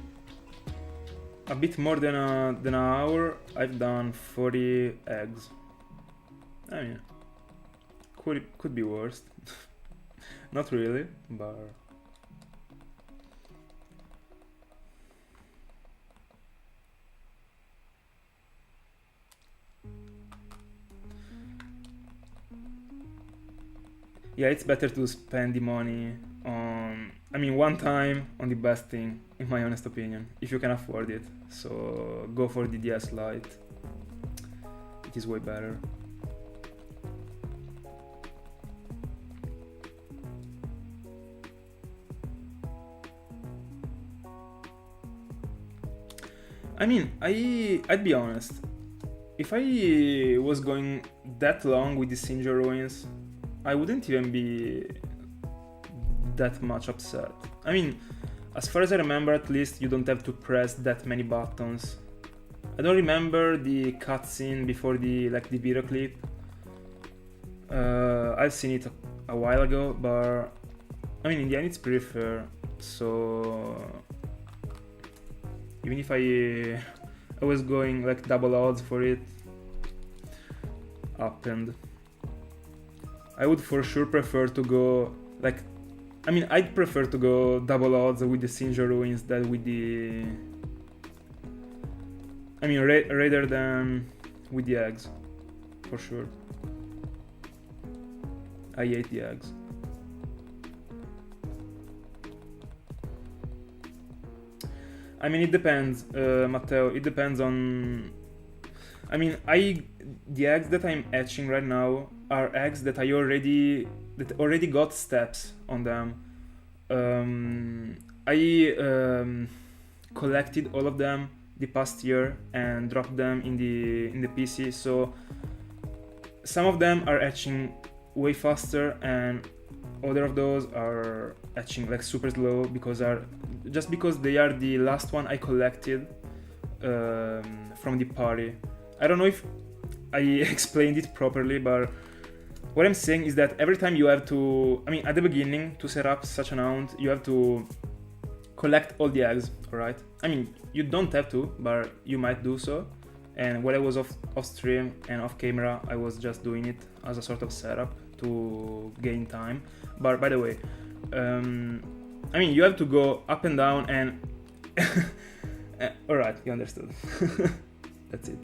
a bit more than an hour, I've done 40 eggs. I mean, could be worse. Not really, but yeah, it's better to spend the money on, I mean, one time on the best thing, in my honest opinion, if you can afford it. So go for the DS Lite. It is way better. I mean, I'd be honest. If I was going that long with the Sinja ruins, I wouldn't even be that much upset. I mean, as far as I remember, at least you don't have to press that many buttons. I don't remember the cutscene before the video clip. I've seen it a while ago, but I mean, in the end, it's pretty fair. So even if I was going like double odds for it, happened. I would for sure prefer to go like, I mean, I'd prefer to go double odds with the Sinja ruins than with the, I mean, rather than with the eggs, for sure. I hate the eggs. I mean, it depends, Matteo. It depends on. I mean, the eggs that I'm etching right now are eggs that already got steps on them. I collected all of them the past year and dropped them in the PC. So some of them are etching way faster, and other of those are etching like super slow because they are the last one I collected from the party. I don't know if I explained it properly, but what I'm saying is that every time you have to, I mean, at the beginning, to set up such an hunt, you have to collect all the eggs, alright? I mean, you don't have to, but you might do so. And when I was off stream and off camera, I was just doing it as a sort of setup to gain time. But by the way, I mean, you have to go up and down and... alright, you understood. That's it.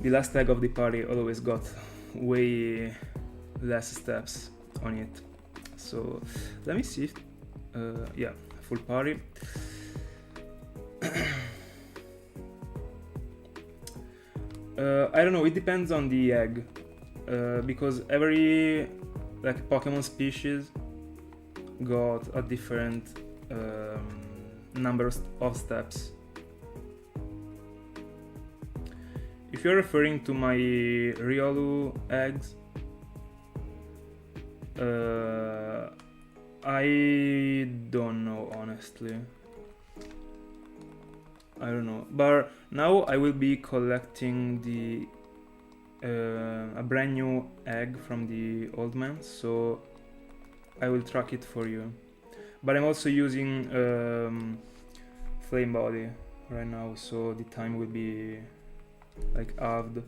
The last egg of the party always got way less steps on it. So let me see if, yeah, full party. I don't know, it depends on the egg, because every like Pokemon species got a different number of steps. If you're referring to my Riolu eggs, I don't know, honestly. I don't know, but now I will be collecting the a brand new egg from the old man, so I will track it for you. But I'm also using flame body right now, so the time will be like halved.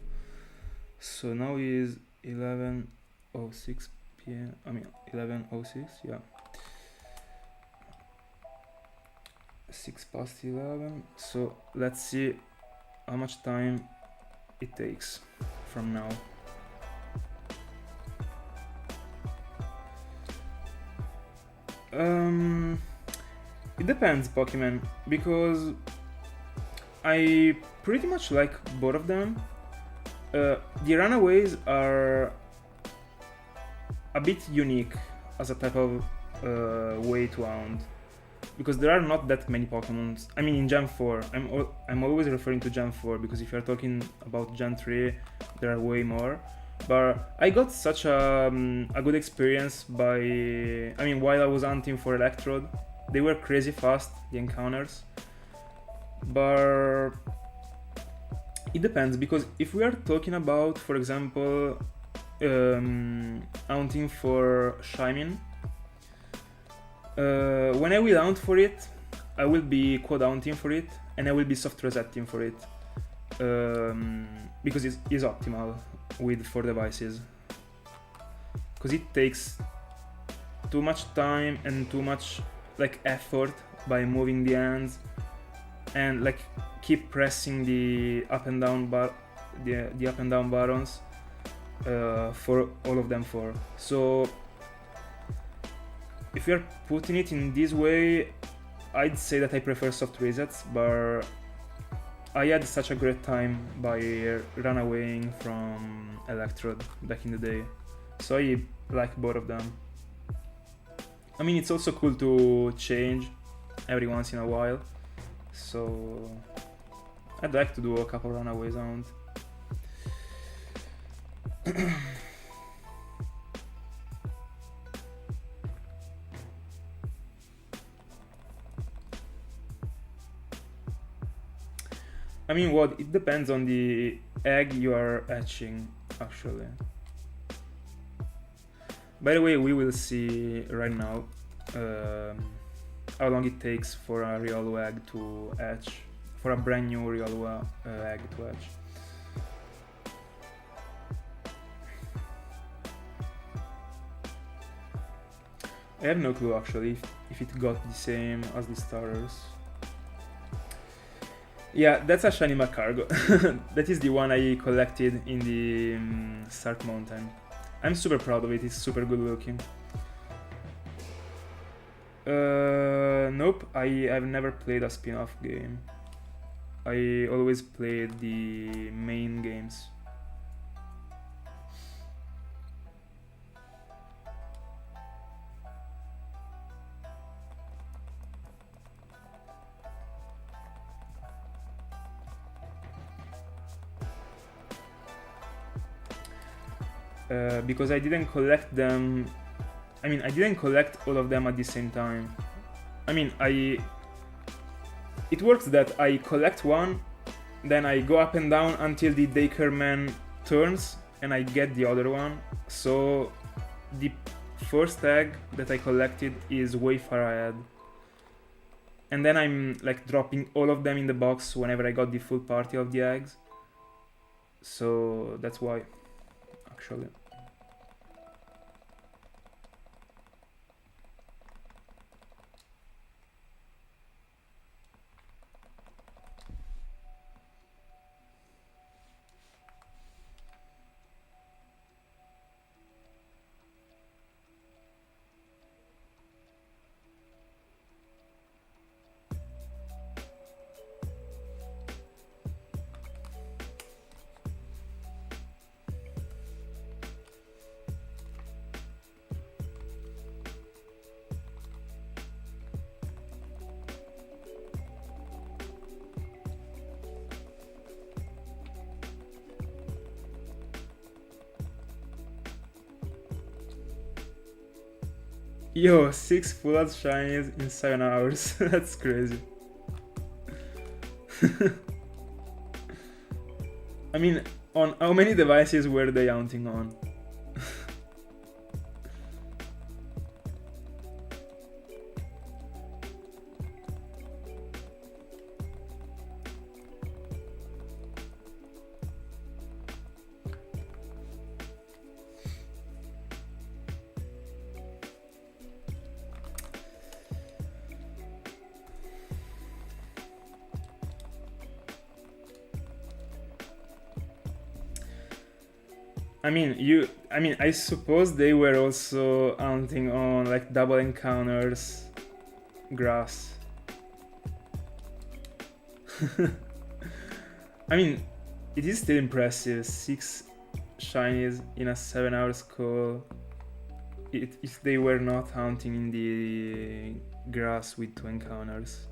So now is 11:06 p.m. I mean 11:06, yeah. 11:06. So let's see how much time it takes from now. It depends, Pokemon, because I pretty much like both of them. The runaways are a bit unique as a type of way to hunt, because there are not that many Pokemons. I mean, in Gen 4, I'm always referring to Gen 4, because if you're talking about Gen 3, there are way more. But I got such a good experience by, I mean, while I was hunting for Electrode. They were crazy fast, the encounters. But it depends, because if we are talking about, for example, hunting for Shaymin, when I will hunt for it, I will be quad hunting for it, and I will be soft resetting for it, because it is optimal with 4 devices, because it takes too much time and too much like effort by moving the hands and like keep pressing the up and down the up and down buttons for all of them 4. So if you're putting it in this way, I'd say that I prefer soft resets, but I had such a great time by runawaying from Electrode back in the day, so I like both of them. I mean, it's also cool to change every once in a while, so I'd like to do a couple runaways around. I mean, what? It depends on the egg you are hatching, actually. By the way, we will see right now how long it takes for a Riolu egg to hatch, for a brand new Riolu egg to hatch. I have no clue actually if it got the same as the starters. Yeah, that's a shinypokemon. That is the one I collected in the Start Mountain. I'm super proud of it, it's super good looking. Nope, I have never played a spin-off game. I always played the main games. Because I didn't collect them I mean, I didn't collect all of them at the same time. I mean, it works that I collect one, then I go up and down until the Daycare Man turns, and I get the other one. So the first egg that I collected is way far ahead. And then I'm like dropping all of them in the box whenever I got the full party of the eggs. So that's why, actually. Yo, 6 fullodds shinies in 7 hours. That's crazy. I mean, on how many devices were they hunting on? I suppose they were also hunting on like double encounters, grass. I mean, it is still impressive. 6 shinies in a 7 hours call. If they were not hunting in the grass with 2 encounters.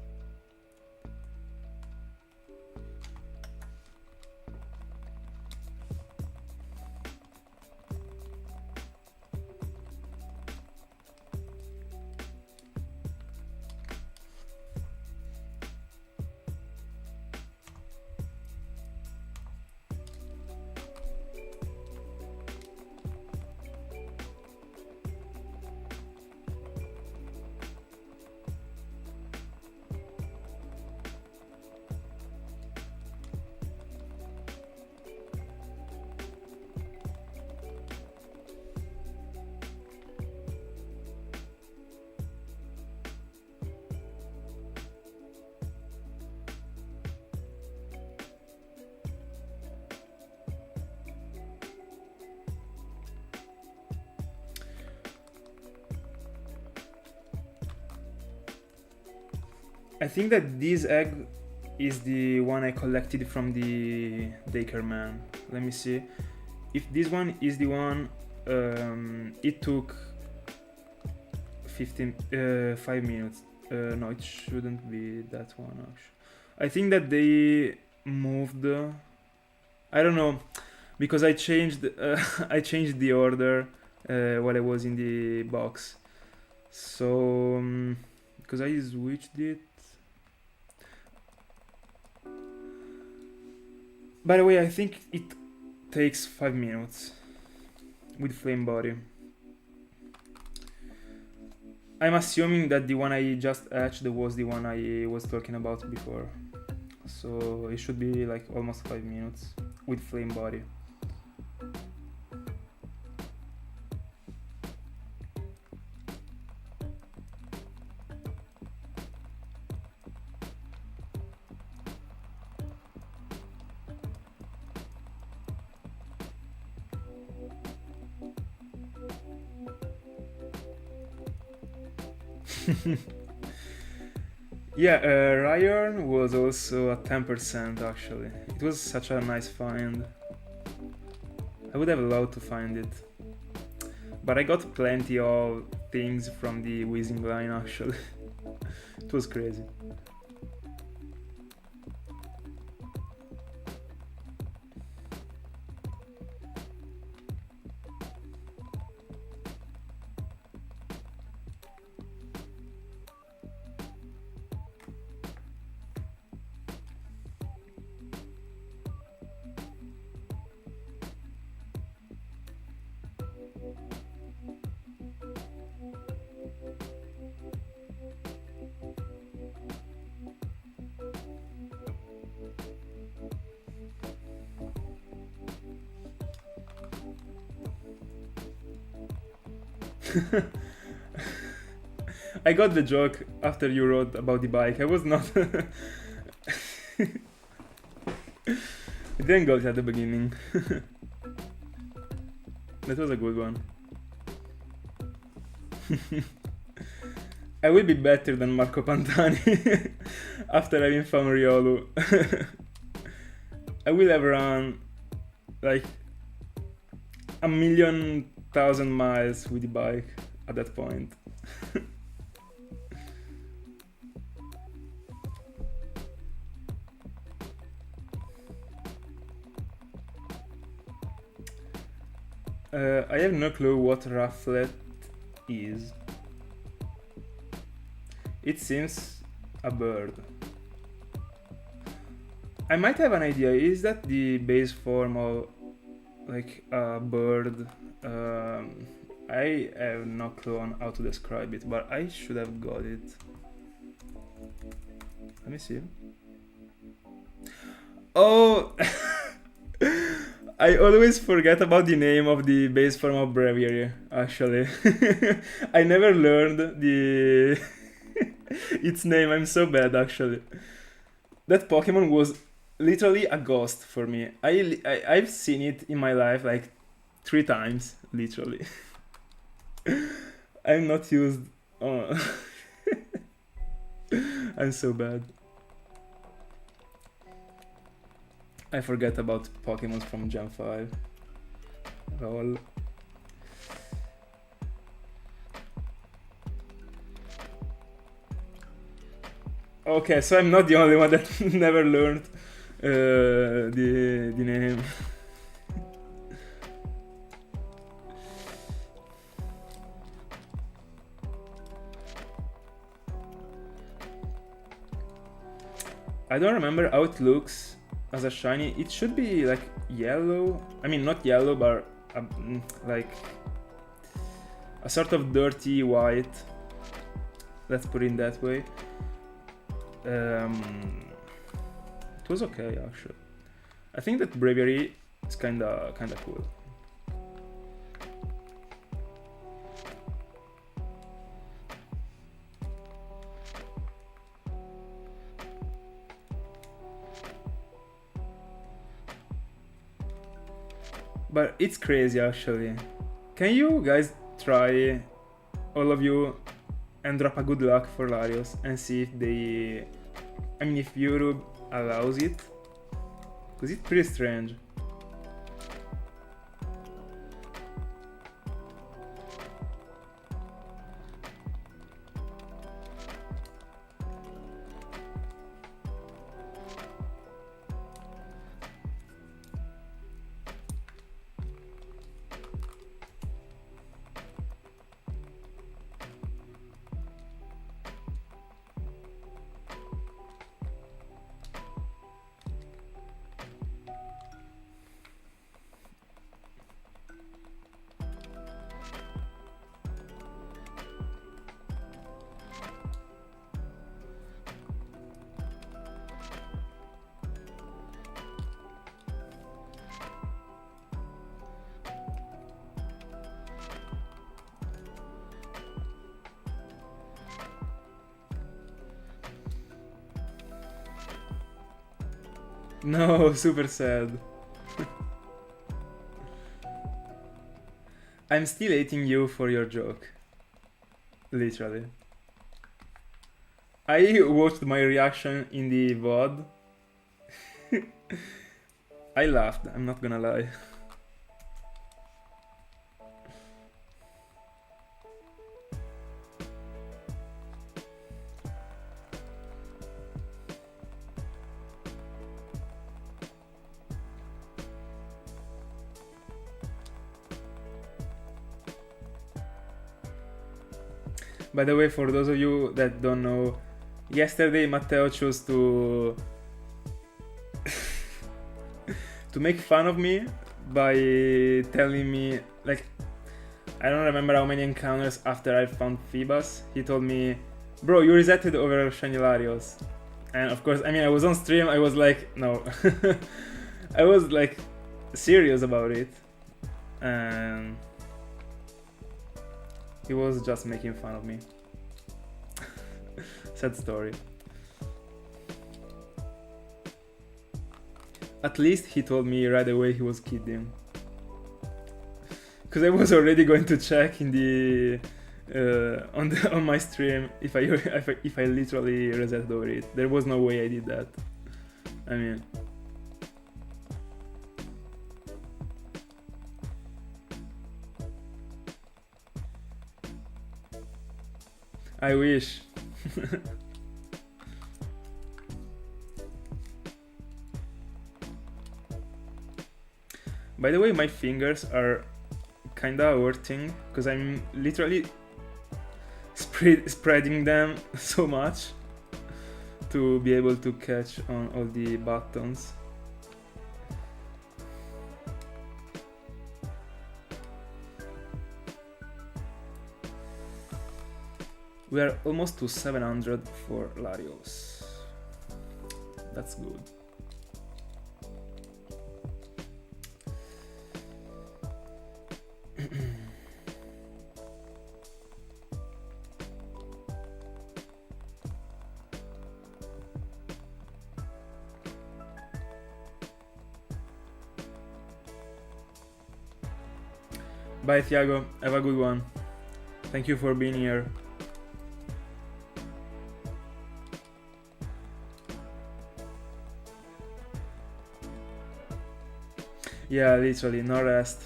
I think that this egg is the one I collected from the Daycare Man. Let me see. If this one is the one, it took 5 minutes. No, it shouldn't be that one actually. I think that they moved. I don't know, because I changed the order while I was in the box. So because I switched it. By the way, I think it takes 5 minutes with flame body. I'm assuming that the one I just hatched was the one I was talking about before. So it should be like almost 5 minutes with flame body. Yeah, Ryan was also at 10% actually. It was such a nice find. I would have loved to find it. But I got plenty of things from the Weezing line actually. It was crazy. I got the joke after you wrote about the bike. I was not. It didn't go at the beginning. That was a good one. I will be better than Marco Pantani after having found Riolu. I will have run like 1,000,000 miles with the bike at that point. I have no clue what Rufflet is. It seems a bird. I might have an idea. Is that the base form of like a bird? I have no clue on how to describe it, but I should have got it. Let me see. Oh! I always forget about the name of the base form of Breviary, actually. I never learned the its name. I'm so bad, actually. That Pokemon was literally a ghost for me. I've seen it in my life like 3 times, literally. I'm not used. I'm so bad. I forget about Pokemon from Gen 5. Lol. Okay, so I'm not the only one that never learned the name. I don't remember how it looks as a shiny. It should be like yellow. I mean, not yellow, but like a sort of dirty white. Let's put it that way. It was okay, actually. I think that Bravery is kinda cool. But it's crazy, actually. Can you guys try, all of you, and drop a good luck for Latios and see if they... I mean, if Europe allows it? Because it's pretty strange. No, super sad. I'm still hating you for your joke. Literally. I watched my reaction in the VOD. I laughed, I'm not gonna lie. By the way, for those of you that don't know, yesterday Matteo chose to make fun of me by telling me, like, I don't remember how many encounters after I found Phoebus, he told me, bro, you resetted over Shiny Latios. And of course, I mean, I was on stream, I was like, no. I was like serious about it. And He was just making fun of me. Sad story. At least he told me right away he was kidding. Because I was already going to check in the on my stream if I literally reset over it. There was no way I did that. I mean, I wish. By the way, my fingers are kinda hurting because I'm literally spreading them so much to be able to catch on all the buttons. We are almost to 700 for Latios. That's good. Bye, Thiago. Have a good one. Thank you for being here. Yeah, literally, no rest.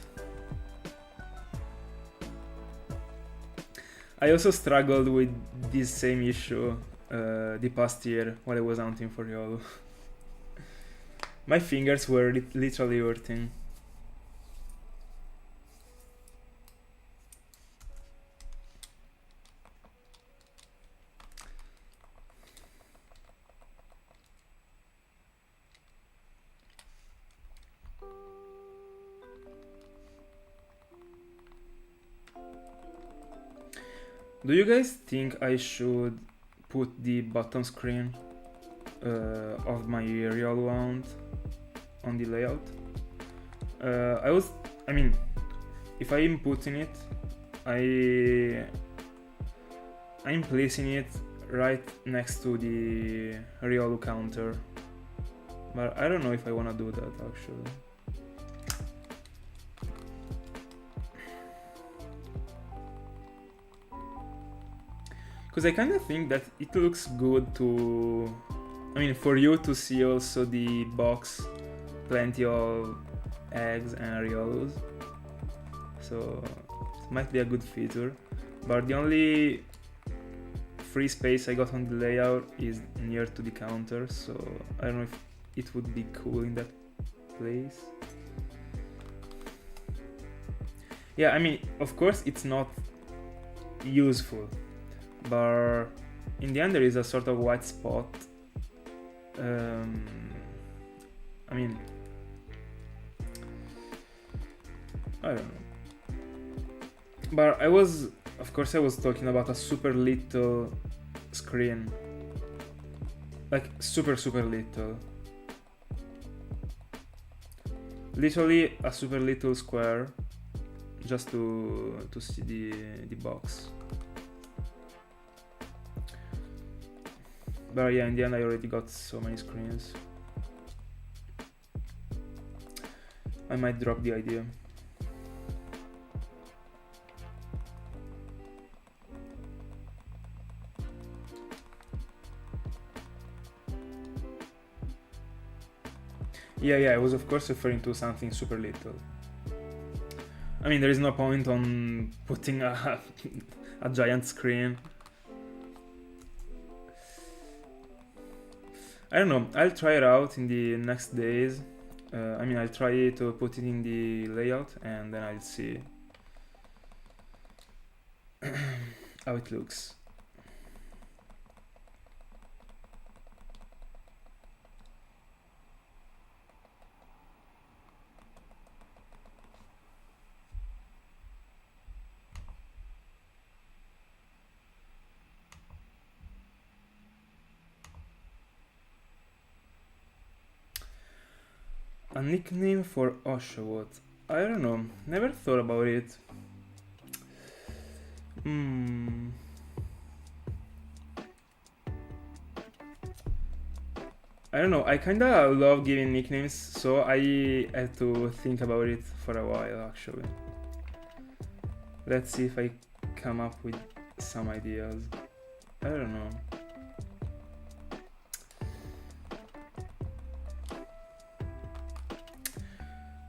I also struggled with this same issue the past year while I was hunting for Riolu. My fingers were literally hurting. Do you guys think I should put the bottom screen of my Riolu hunt on the layout? I mean, if I am putting it, I'm placing it right next to the Riolu counter, but I don't know if I wanna do that actually. Because I kind of think that it looks good to, I mean, for you to see also the box, plenty of eggs and Riolus. So it might be a good feature. But the only free space I got on the layout is near to the counter, so I don't know if it would be cool in that place. Yeah, I mean, of course it's not useful, but in the end there is a sort of white spot. I mean, I don't know. But of course I was talking about a super little screen. Like super little. Literally a super little square just to see the box. But yeah, in the end I already got so many screens. I might drop the idea. Yeah, I was of course referring to something super little. I mean, there is no point on putting a giant screen. I don't know, I'll try it out in the next days. I mean, I'll try to put it in the layout and then I'll see how it looks. A nickname for Oshawott. I don't know, never thought about it. Hmm. I don't know. I kinda love giving nicknames, so I had to think about it for a while actually. Let's see if I come up with some ideas. I don't know.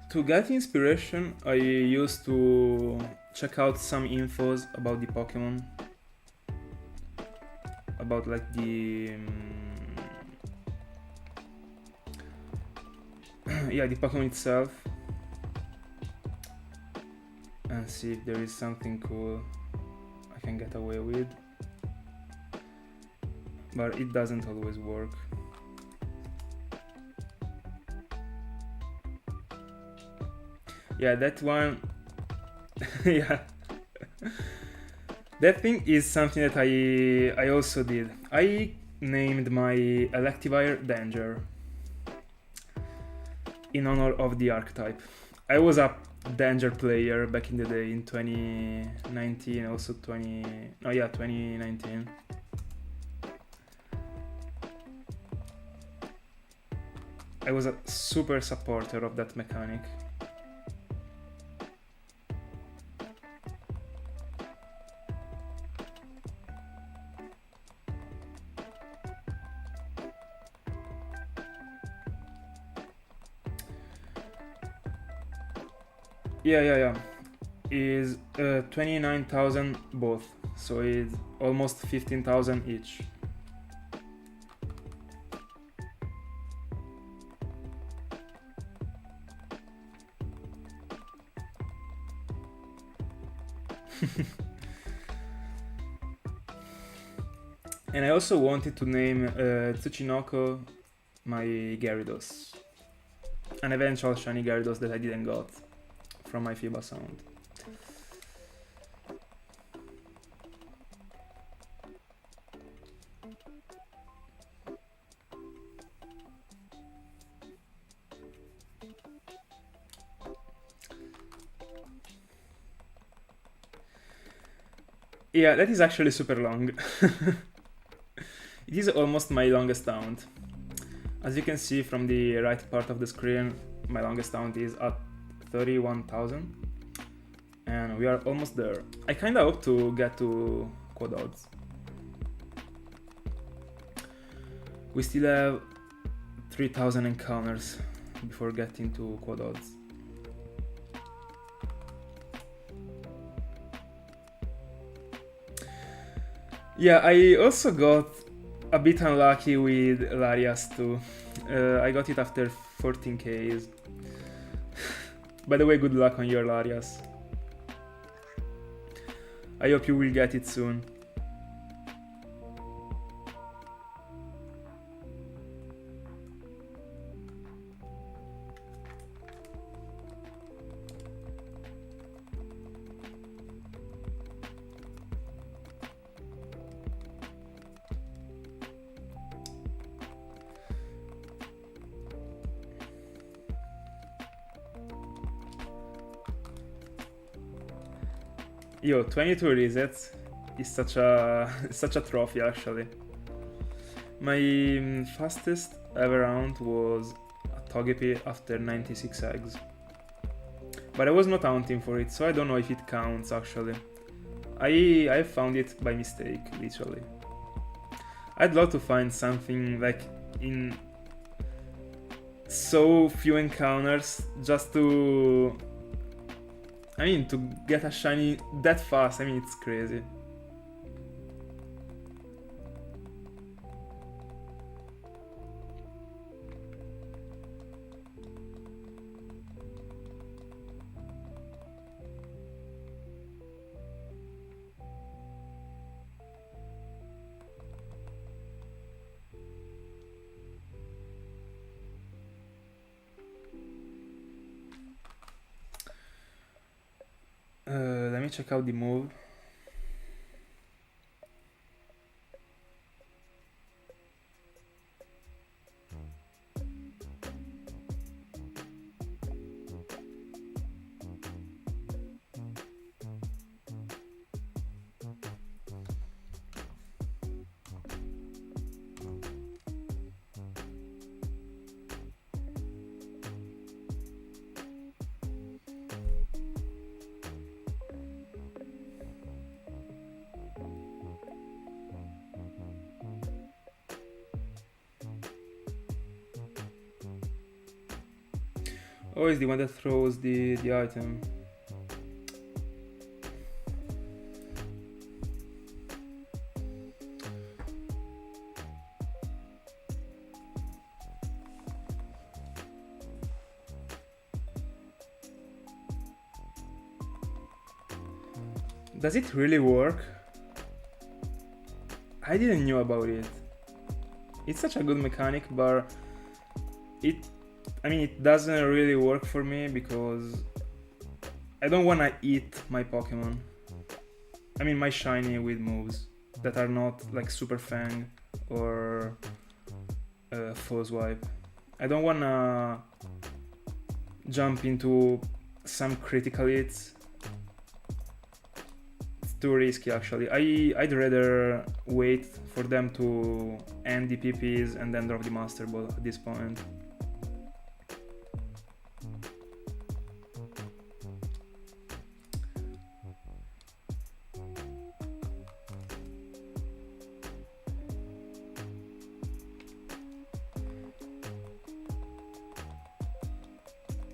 To get inspiration, I used to check out some infos about the Pokemon, about like the yeah, the Pokemon itself, and see if there is something cool I can get away with. But it doesn't always work. Yeah, that one. Yeah. That thing is something that I also did. I named my Electivire Danger in honor of the archetype. I was a Danger player back in the day in 2019, also 2019. I was a super supporter of that mechanic. Yeah. Is 29,000 both, so it's almost 15,000 each. And I also wanted to name Tsuchinoko my Gyarados, an eventual shiny Gyarados that I didn't got from my FIBA sound. Yeah, that is actually super long. It is almost my longest count. As you can see from the right part of the screen, my longest count is at 31,000. And we are almost there. I kinda hope to get to quad odds. We still have 3,000 encounters before getting to quad odds. Yeah, I also got a bit unlucky with Larias too. I got it after 14Ks. By the way, good luck on your Larias. I hope you will get it soon. Yo, 22 resets is such a trophy actually. My fastest ever round was a Togepi after 96 eggs. But I was not hunting for it, so I don't know if it counts actually. I found it by mistake, literally. I'd love to find something like in so few encounters just to to get a shiny that fast, it's crazy. Let me check out the move. Oh, it's the one that throws the item. Does it really work? I didn't know about it. It's such a good mechanic, but it doesn't really work for me because I don't wanna eat my Pokemon. I mean, my shiny with moves that are not like Super Fang or Full Swipe. I don't wanna jump into some critical hits. It's too risky actually. I'd rather wait for them to end the PPs and then drop the Master Ball at this point.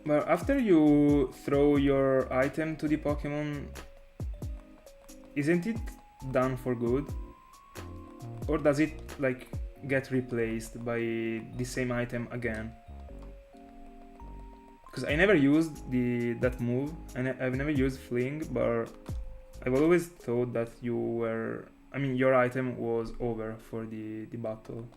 But after you throw your item to the Pokemon, isn't it done for good? Or does it like get replaced by the same item again? Because I never used that move, and I've never used Fling, but I've always thought that your item was over for the battle.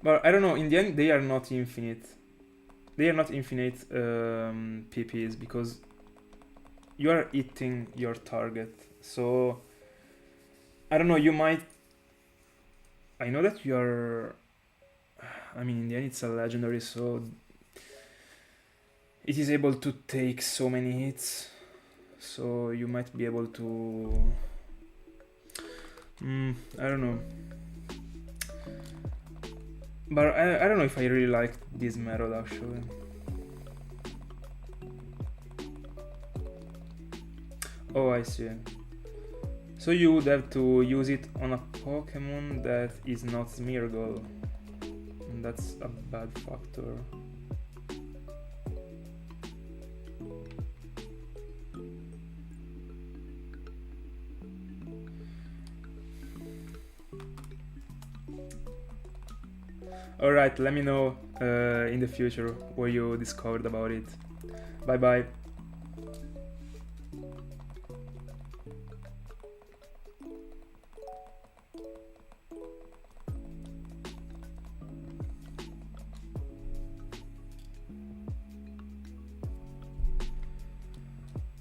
But I don't know, in the end they are not infinite. They are not infinite PPs because you are eating your target. So I don't know, you might... I know that you are... in the end it's a legendary, so it is able to take so many hits. So you might be able to... I don't know. But I don't know if I really like this method actually. Oh, I see. So you would have to use it on a Pokemon that is not Smeargle. And that's a bad factor. Alright, let me know in the future what you discovered about it. Bye bye.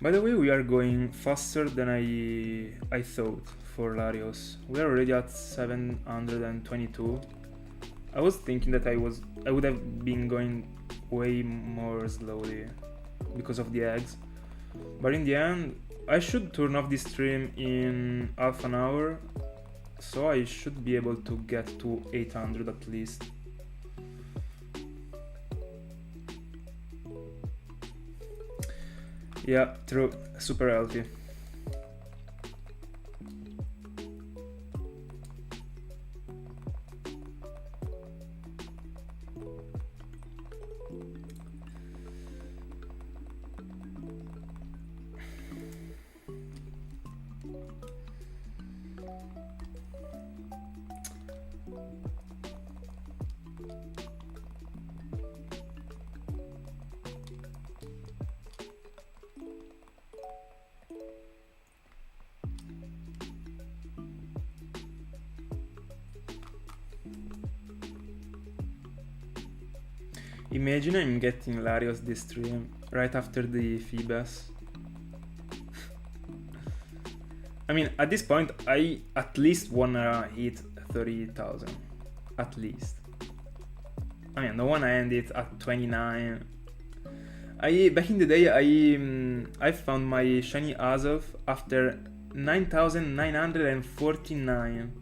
By the way, we are going faster than I thought for Latios. We are already at 722. I was thinking that I would have been going way more slowly because of the eggs, but in the end I should turn off the stream in half an hour, so I should be able to get to 800 at least. Yeah, true, super healthy. Imagine I'm getting Latios this stream right after the Phoebus. At this point I at least wanna hit 30,000. At least. I don't wanna end it at 29. Back in the day I found my shiny Azov after 9,949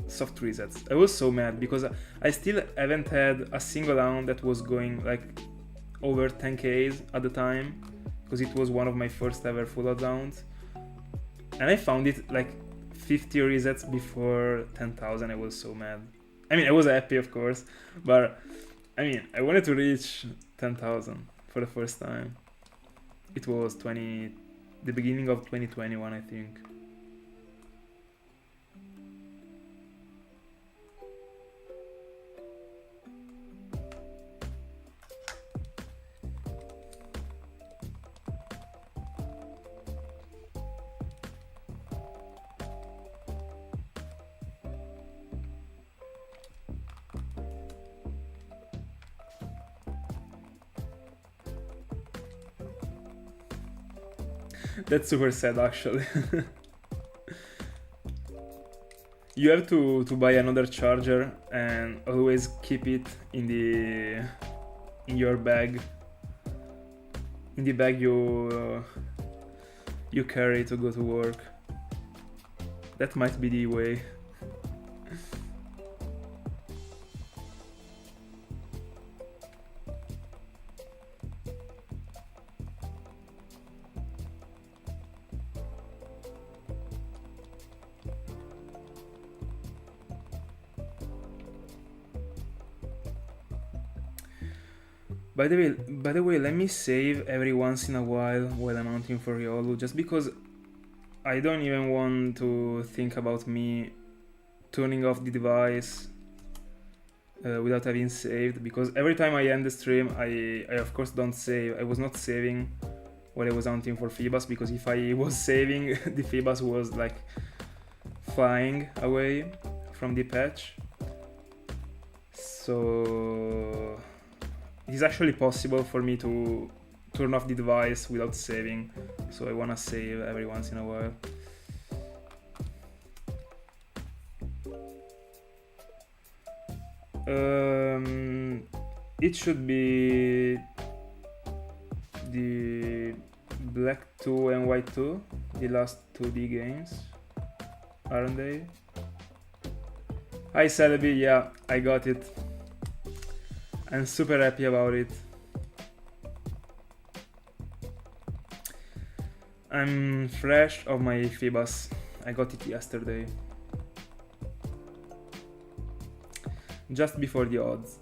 soft resets. I was so mad because I still haven't had a single round that was going like over 10Ks at the time, because it was one of my first ever full odds rounds, and I found it like 50 resets before 10,000, I was so mad. I mean, I was happy, of course, but I mean, I wanted to reach 10,000 for the first time. It was the beginning of 2021, I think. That's super sad, actually. You have to buy another charger and always keep it in your bag. In the bag you carry to go to work. That might be the way. By the way, let me save every once in a while I'm hunting for Riolu, just because I don't even want to think about me turning off the device without having saved, because every time I end the stream, I of course don't save. I was not saving while I was hunting for Phoebus, because if I was saving, the Phoebus was like flying away from the patch. So it's actually possible for me to turn off the device without saving, so I wanna save every once in a while. It should be the Black 2 and White 2, the last 2D games, aren't they? Hi Celebi, yeah, I got it. I'm super happy about it. I'm fresh of my Phoebus. I got it yesterday. Just before the odds.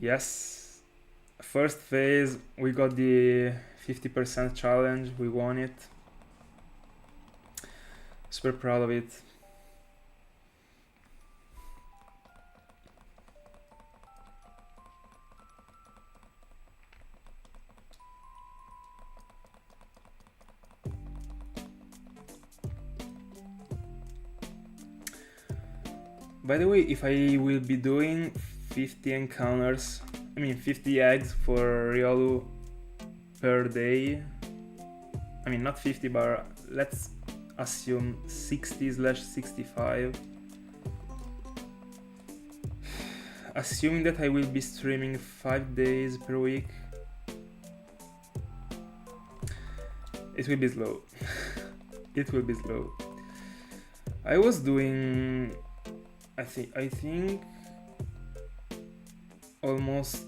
Yes, first phase we got the 50% challenge, we won it. Super proud of it. By the way, if I will be doing 50 encounters, 50 eggs for Riolu per day. Not 50, but let's assume 60/65. Assuming that I will be streaming 5 days per week, it will be slow. It will be slow. I was doing, I think almost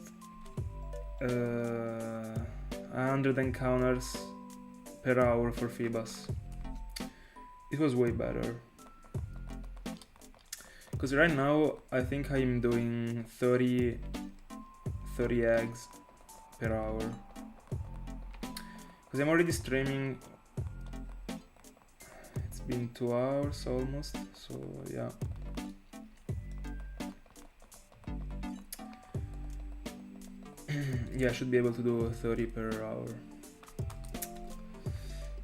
100 encounters per hour for Phoebus. It was way better. Because right now I think I'm doing 30 eggs per hour. Because I'm already streaming. It's been 2 hours almost, so yeah. Yeah, I should be able to do 30 per hour.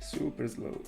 Super slow.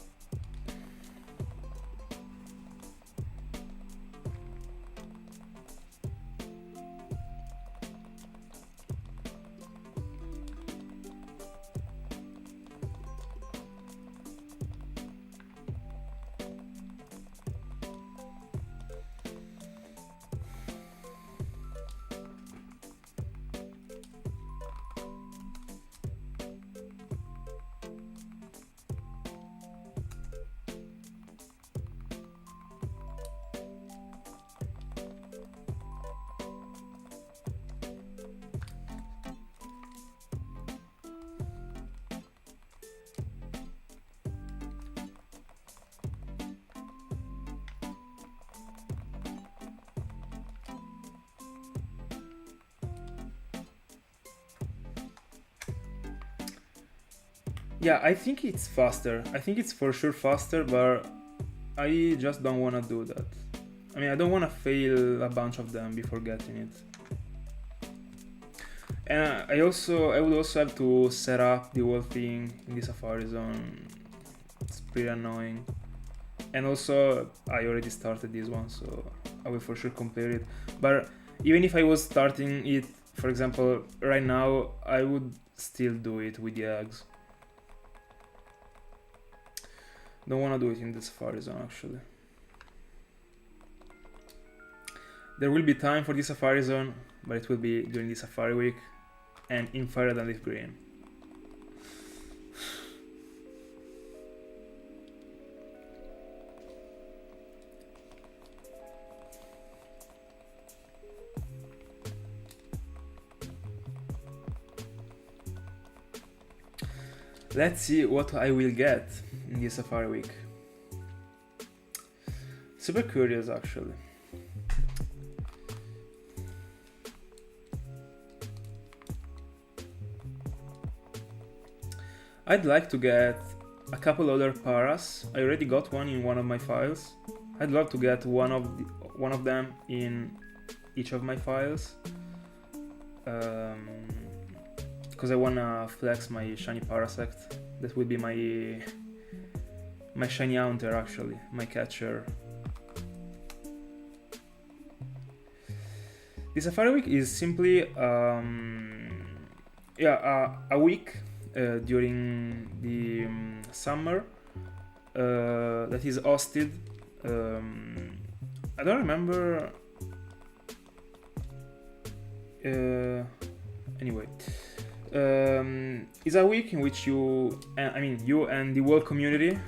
Yeah, I think it's faster. I think it's for sure faster, but I just don't want to do that. I mean, I don't want to fail a bunch of them before getting it. And I would also have to set up the whole thing in the Safari Zone. It's pretty annoying. And also, I already started this one, so I will for sure complete it. But even if I was starting it, for example, right now, I would still do it with the eggs. Don't want to do it in the Safari Zone, actually. There will be time for the Safari Zone, but it will be during the Safari Week and in Fired and Leaf Green. Let's see what I will get in the Safari Week. Super curious, actually. I'd like to get a couple other paras. I already got one in one of my files. I'd love to get one of them in each of my files. Because I wanna flex my shiny parasect. That will be my shinyhunter, actually, my catcher. The Safari Week is simply a week during the summer that is hosted. I don't remember. Anyway, it's a week in which you and the whole community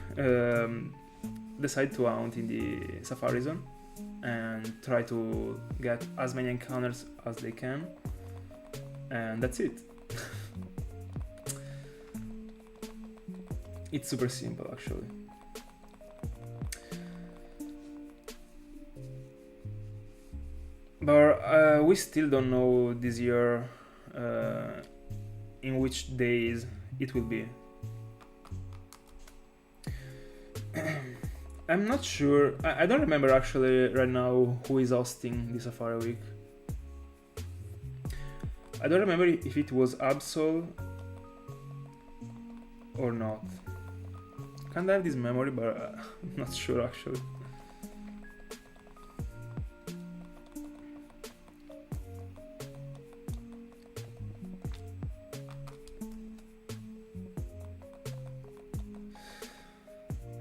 decide to hunt in the Safari Zone and try to get as many encounters as they can, and that's it. It's super simple, actually. But we still don't know this year in which days it will be. I'm not sure. I don't remember actually right now who is hosting the Safari Week. I don't remember if it was Absol or not. Can't have this memory, but I'm not sure actually.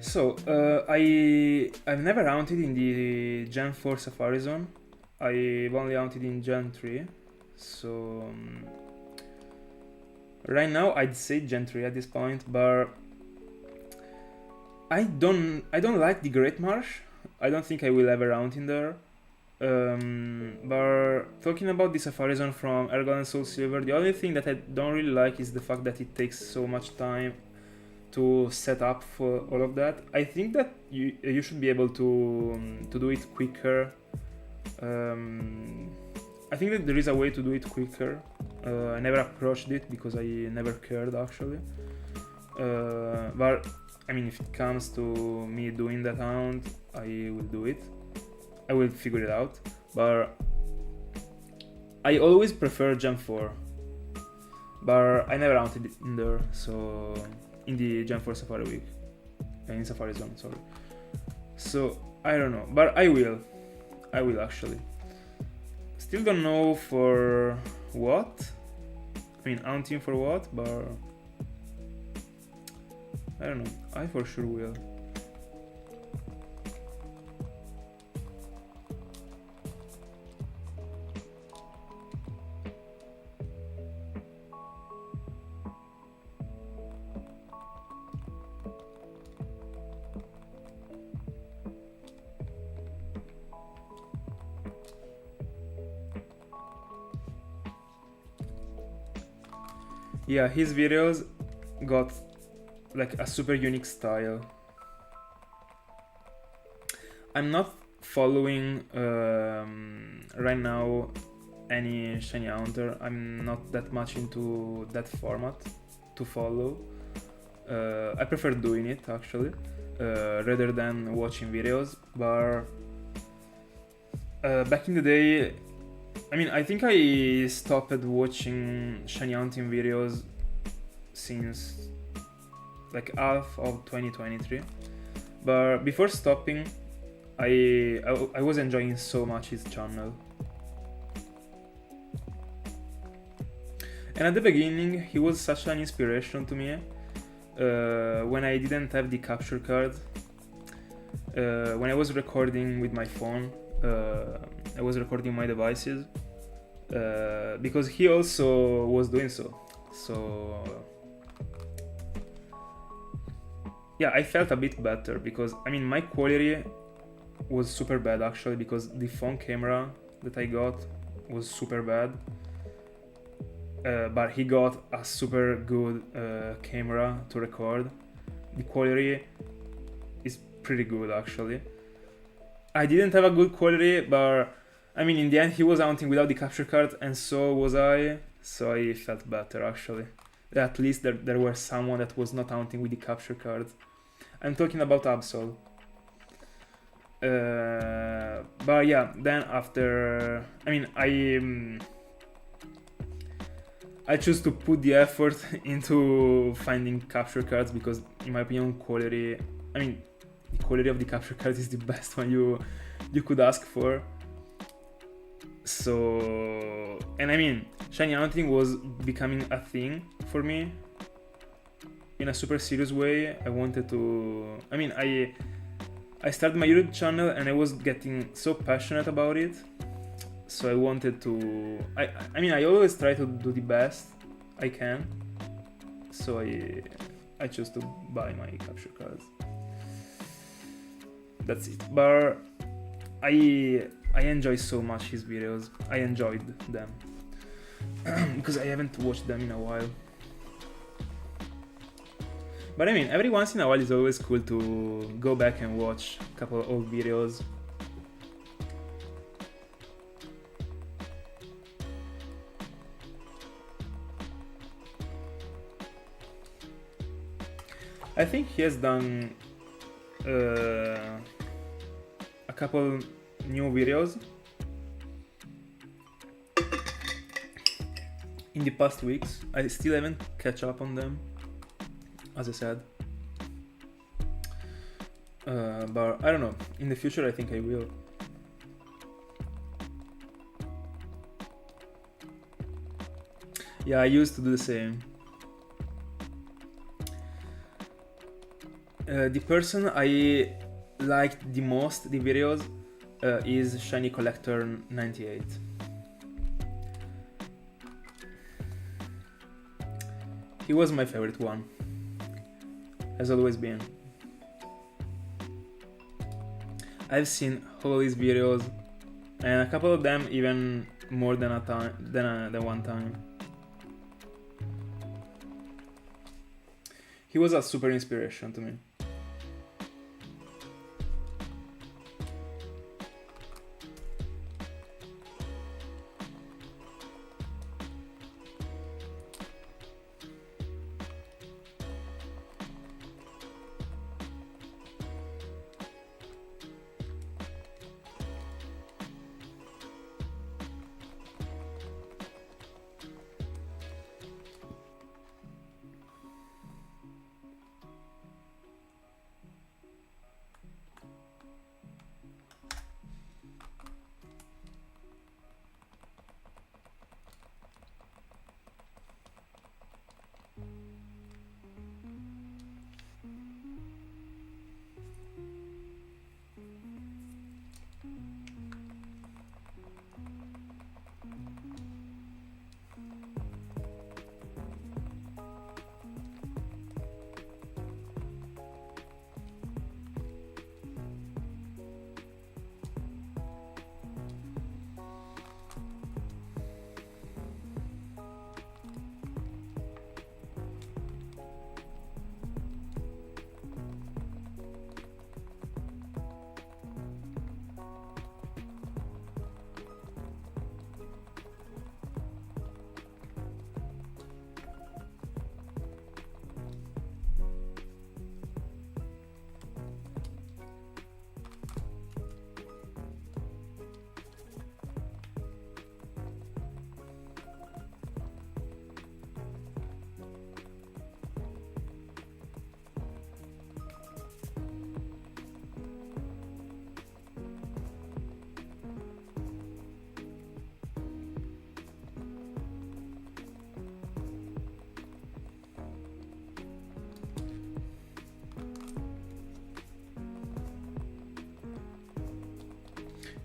So, I've never hunted in the Gen 4 Safari Zone. I've only hunted in Gen 3. So, right now I'd say Gen 3 at this point, but I don't like the Great Marsh. I don't think I will ever hunt in there. But talking about the Safari Zone from Gold and Soul Silver, the only thing that I don't really like is the fact that it takes so much time to set up for all of that. I think that you should be able to do it quicker. I think that there is a way to do it quicker. I never approached it because I never cared actually. But I mean, if it comes to me doing that hunt, I will do it. I will figure it out. But I always prefer Gen 4. But I never hunted it in there, so in the Gen 4 Safari Week. In Safari Zone, sorry. So, I don't know. But I will. I will actually. Still don't know for what. I mean, hunting for what, but I don't know. I for sure will. Yeah, his videos got like a super unique style. I'm not following right now any shinyhunter. I'm not that much into that format to follow. I prefer doing it actually, rather than watching videos. But back in the day, I mean, I think I stopped watching shinyhunting videos since like half of 2023. But before stopping, I was enjoying so much his channel. And at the beginning, he was such an inspiration to me. When I didn't have the capture card, when I was recording with my phone, I was recording my devices, because he also was doing so. So yeah, I felt a bit better because I mean my quality was super bad actually, because the phone camera that I got was super bad. But he got a super good camera to record. The quality is pretty good actually. I didn't have a good quality, but I mean in the end he was hunting without the capture card and so was I, so I felt better actually. At least there was someone that was not hunting with the capture card. I'm talking about Absol. But yeah, then after, I mean I choose to put the effort into finding capture cards because in my opinion quality, I mean the quality of the capture card is the best one you could ask for. So, and I mean shinyhunting was becoming a thing for me in a super serious way. I wanted to, I mean I started my YouTube channel and I was getting so passionate about it. So I wanted to, I mean I always try to do the best I can. So I chose to buy my capture cards. That's it. But I enjoy so much his videos. I enjoyed them because I haven't watched them in a while. But I mean, every once in a while it's always cool to go back and watch a couple of old videos. I think he has done a couple new videos in the past weeks. I still haven't catch up on them, as I said. But I don't know. In the future, I think I will. Yeah, I used to do the same. The person I liked the most the videos is Shiny Collector 98. He was my favorite one, has always been. I've seen all his videos and a couple of them even more than one time. He was a super inspiration to me.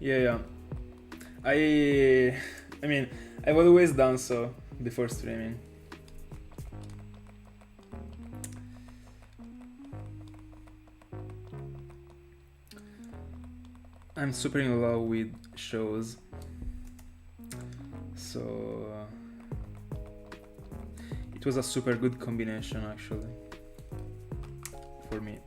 Yeah. I mean, I've always done so before streaming. I'm super in love with shows, so it was a super good combination actually for me.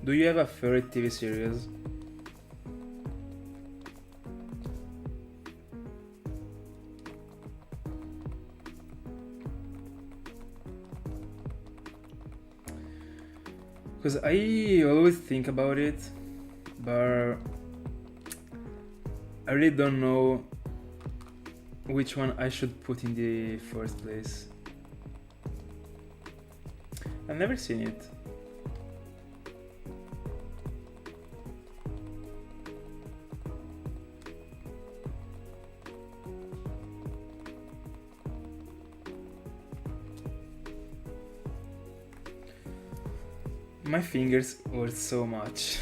Do you have a favorite TV series? Because I always think about it, but I really don't know which one I should put in the first place. I've never seen it. My fingers hurt so much.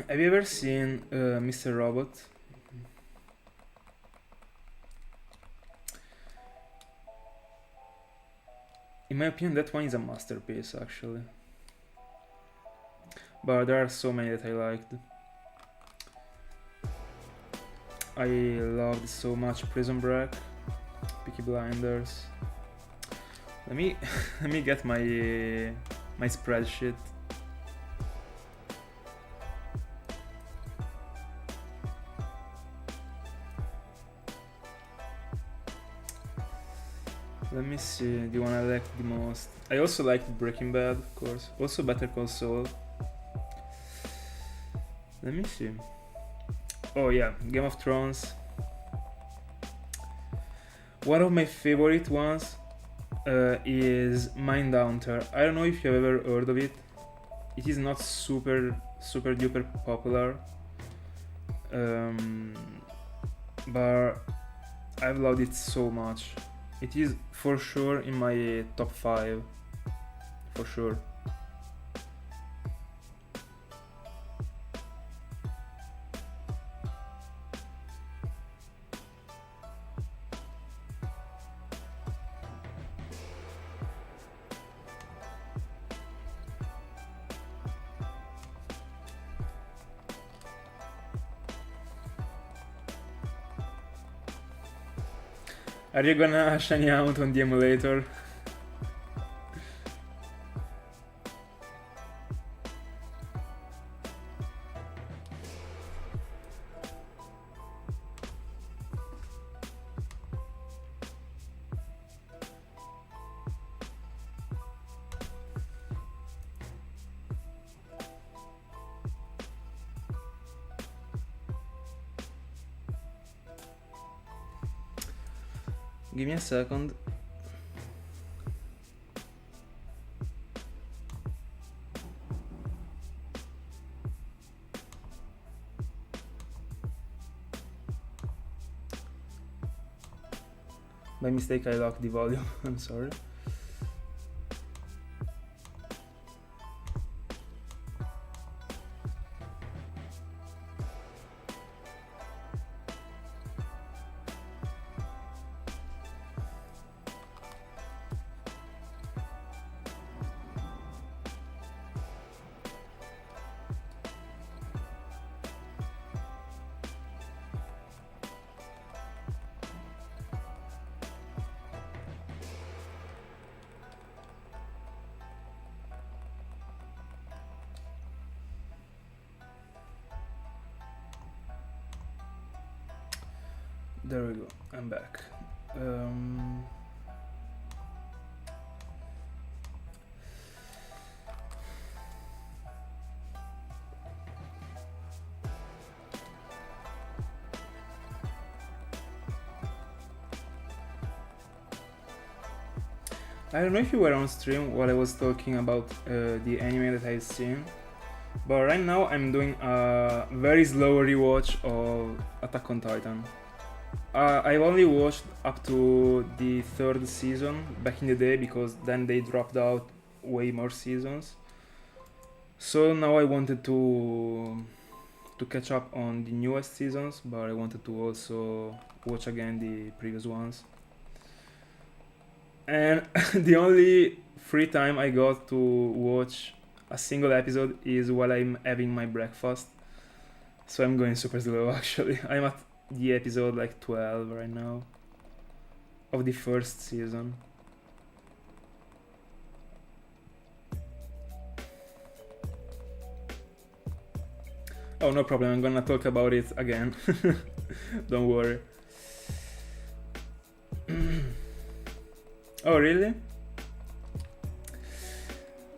Have you ever seen Mr. Robot? In my opinion, that one is a masterpiece actually. But there are so many that I liked. I loved so much Prison Break, Peaky Blinders. Let me let me get my spreadsheet. Let me see, the one I liked the most. I also liked Breaking Bad, of course. Also Better Call Saul. Let me see. Oh yeah, Game of Thrones. One of my favorite ones is Mindhunter. I don't know if you've ever heard of it. It is not super duper popular. But I've loved it so much. It is for sure in my top 5, for sure. Are you gonna shiny out on the emulator? Give me a second. By mistake I locked the volume, I'm sorry. There we go, I'm back. I don't know if you were on stream while I was talking about the anime that I've seen, but right now I'm doing a very slow rewatch of Attack on Titan. I've only watched up to the 3rd season back in the day because then they dropped out way more seasons. So now I wanted to catch up on the newest seasons, but I wanted to also watch again the previous ones. And the only free time I got to watch a single episode is while I'm having my breakfast. So I'm going super slow actually. I'm at the episode like 12 right now of the 1st season. Oh, no problem, I'm gonna talk about it again. Don't worry. Oh, really?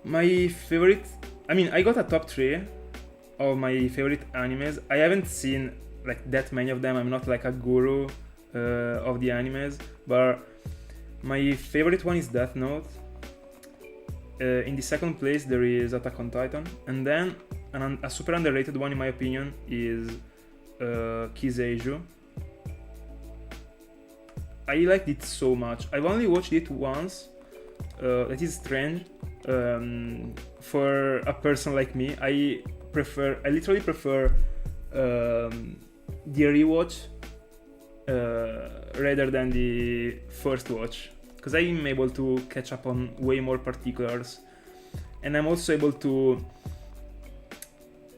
My favorite... I mean, I got a top 3 of my favorite animes. I haven't seen like that many of them. I'm not like a guru of the animes, but my favorite one is Death Note. In the 2nd place there is Attack on Titan, and then a super underrated one in my opinion is Kiseiju. I liked it so much. I've only watched it once. That is strange for a person like me. I literally prefer the rewatch rather than the first watch, because I'm able to catch up on way more particulars, and I'm also able to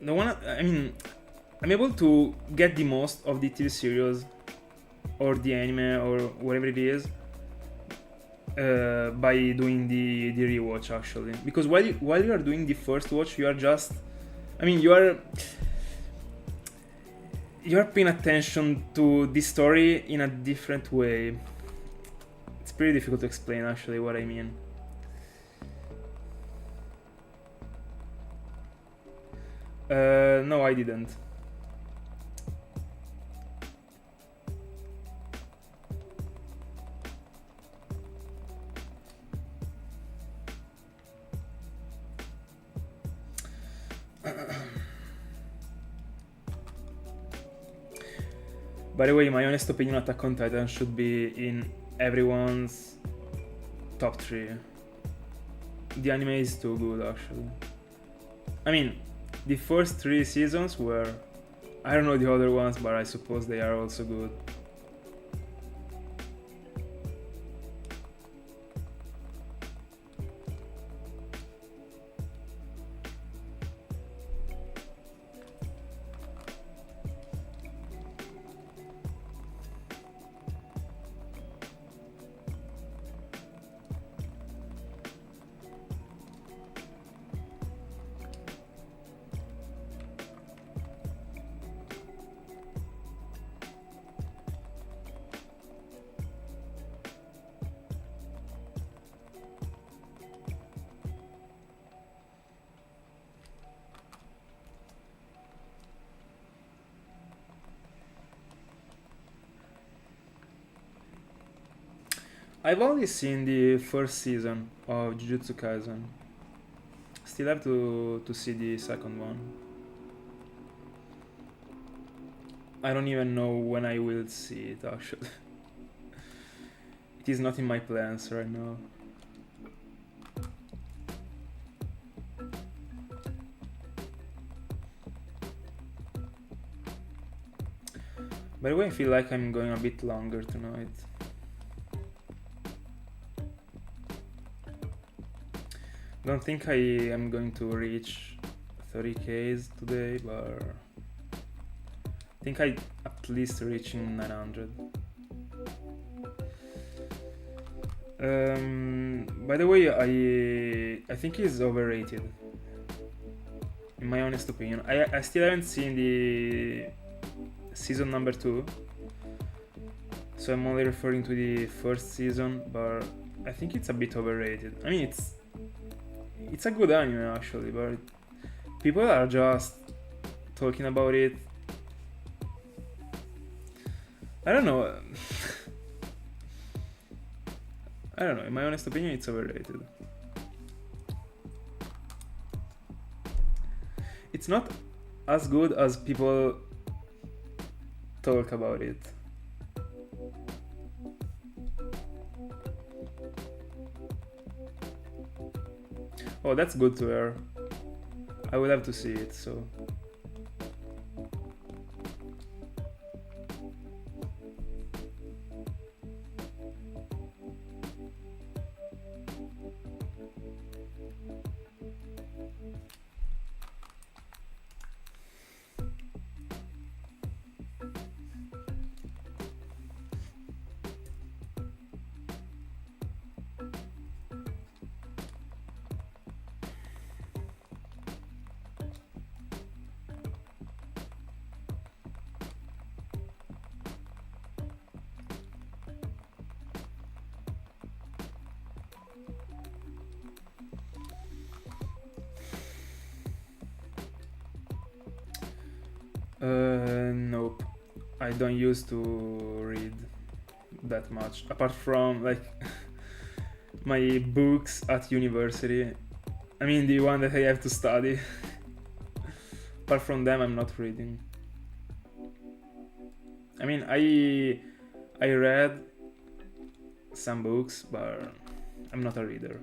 I'm able to get the most of the TV series or the anime or whatever it is by doing the rewatch actually, because while you are doing the first watch you are just you are paying attention to the story in a different way. It's pretty difficult to explain actually what I mean. No, I didn't. By the way, my honest opinion, Attack on Titan should be in everyone's top 3. The anime is too good, actually. I mean, the first 3 seasons were... I don't know the other ones, but I suppose they are also good. I've only seen the first season of Jujutsu Kaisen. Still have to see the second one. I don't even know when I will see it actually. It is not in my plans right now. By the way, I feel like I'm going a bit longer tonight. Don't think I am going to reach 30Ks today, but I think I at least reaching 900. By the way, I think it's overrated, in my honest opinion. I still haven't seen the season number 2, so I'm only referring to the first season, but I think it's a bit overrated. I mean, it's a good anime actually, but people are just talking about it. I don't know. I don't know. In my honest opinion, it's overrated. It's not as good as people talk about it. Oh, that's good to hear. I would have to see it, so... Nope. I don't used to read that much. Apart from, like, my books at university. I mean, the one that I have to study. Apart from them, I'm not reading. I mean, I read some books, but I'm not a reader.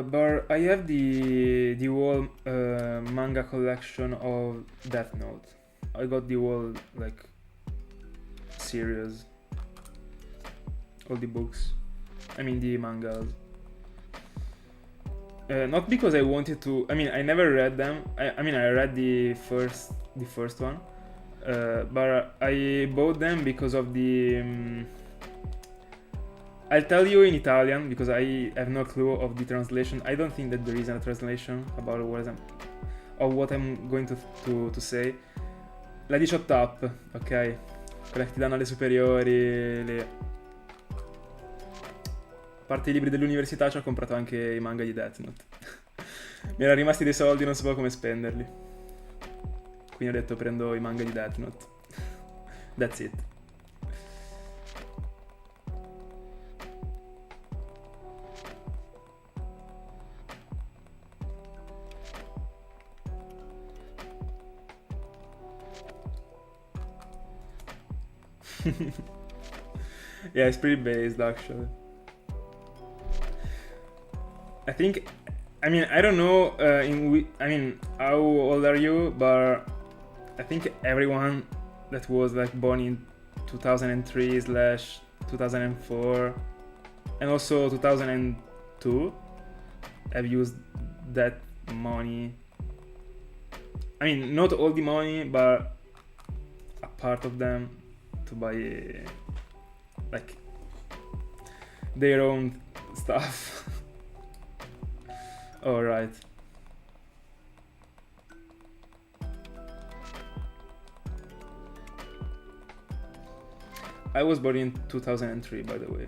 But I have the whole manga collection of Death Note. I got the whole, like, series, all the books. I mean the mangas. Not because I wanted to. I mean, I never read them. I mean, I read the first one, but I bought them because of the. I'll tell you in Italian because I have no clue of the translation. I don't think that there is a translation about what I'm going to say. La 18 up, ok? Quella che ti danno alle superiori. A parte i libri dell'università ci ho comprato anche i manga di Death Note. Mi erano rimasti dei soldi, non sapevo come spenderli. Quindi ho detto prendo i manga di Death Note. That's it. Yeah, it's pretty based actually. I think, I mean, I don't know I mean, how old are you, but I think everyone that was like born in 2003/2004 and also 2002 have used that money. I mean, not all the money, but a part of them to buy like their own stuff. All right. I was born in 2003, by the way.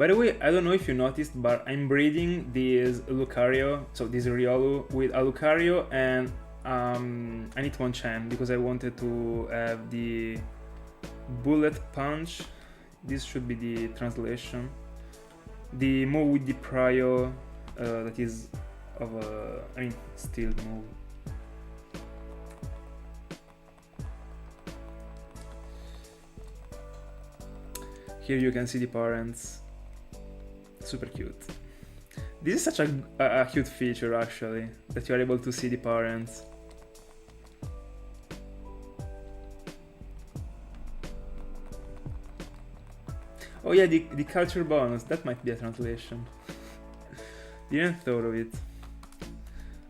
By the way, I don't know if you noticed, but I'm breeding this Lucario, so this Riolu, with a Lucario and an Hitmonchan because I wanted to have the Bullet Punch. This should be the translation. The move with the Prio that is of a, I mean, steel move. Here you can see the parents. Super cute. This is such a cute feature actually, that you are able to see the parents. Oh yeah, the culture bonus, that might be a translation. Didn't thought of it.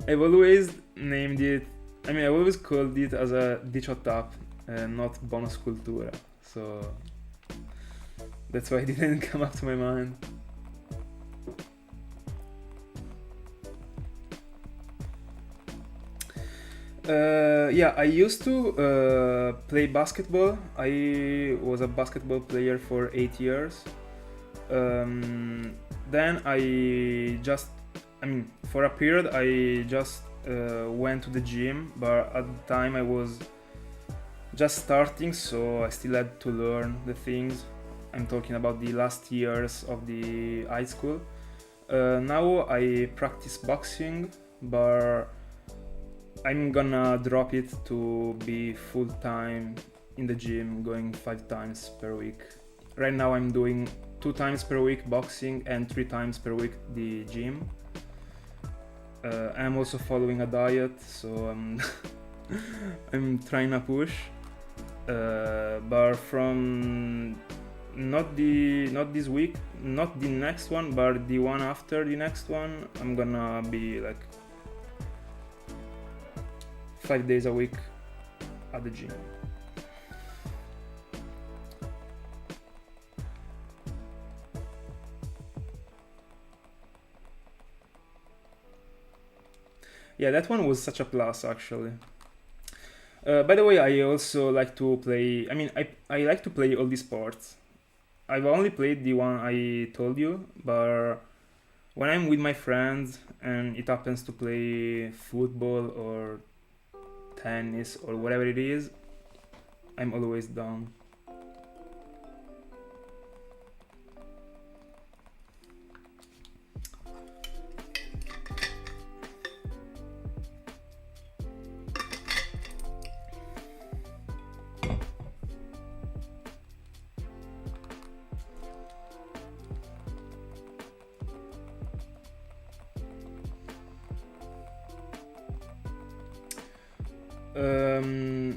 I've always named it, I mean I've always called it as a Dichotap and not Bonus Cultura, so that's why it didn't come up to my mind. Yeah, I used to play basketball. I was a basketball player for 8 years. Then for a period I just went to the gym, but at the time I was just starting, so I still had to learn the things. I'm talking about the last years of the high school. Now I practice boxing, but I'm gonna drop it to be full-time in the gym, going 5 times per week. Right now I'm doing 2 times per week boxing and 3 times per week the gym. I'm also following a diet, so I'm trying to push. But from not this week, not the next one, but the one after the next one, I'm gonna be like 5 days a week at the gym. Yeah, that one was such a plus actually. By the way, I also like to play, I like to play all these sports. I've only played the one I told you, but when I'm with my friends and it happens to play football or tennis or whatever it is, I'm always down.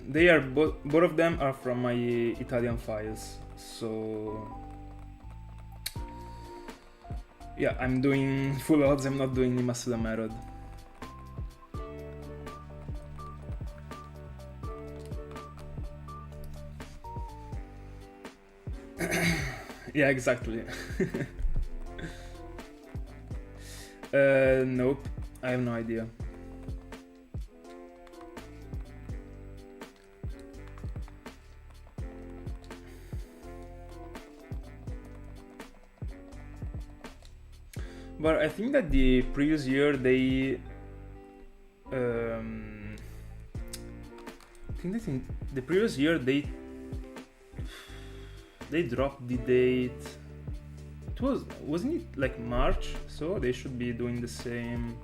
They are both of them are from my Italian files, so yeah, I'm doing full odds, I'm not doing the Shinylegendary. Yeah, exactly. Nope, I have no idea. But I think that the previous year they they dropped the date. Wasn't it like March? So they should be doing the same,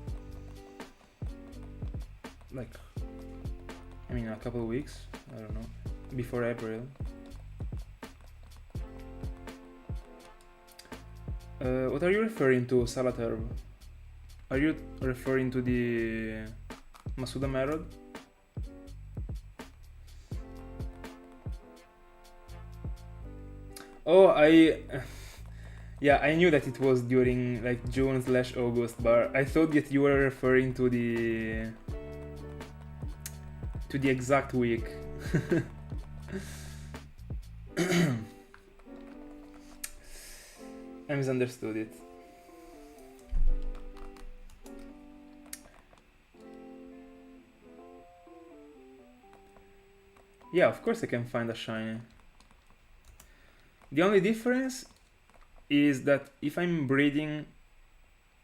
like, I mean, a couple of weeks, I don't know, before April. What are you referring to, Salaterb? Are you referring to the Shinylegendary? Oh, yeah, I knew that it was during like June/August, but I thought that you were referring to the exact week. I misunderstood it. Yeah, of course I can find a shiny. The only difference is that if I'm breeding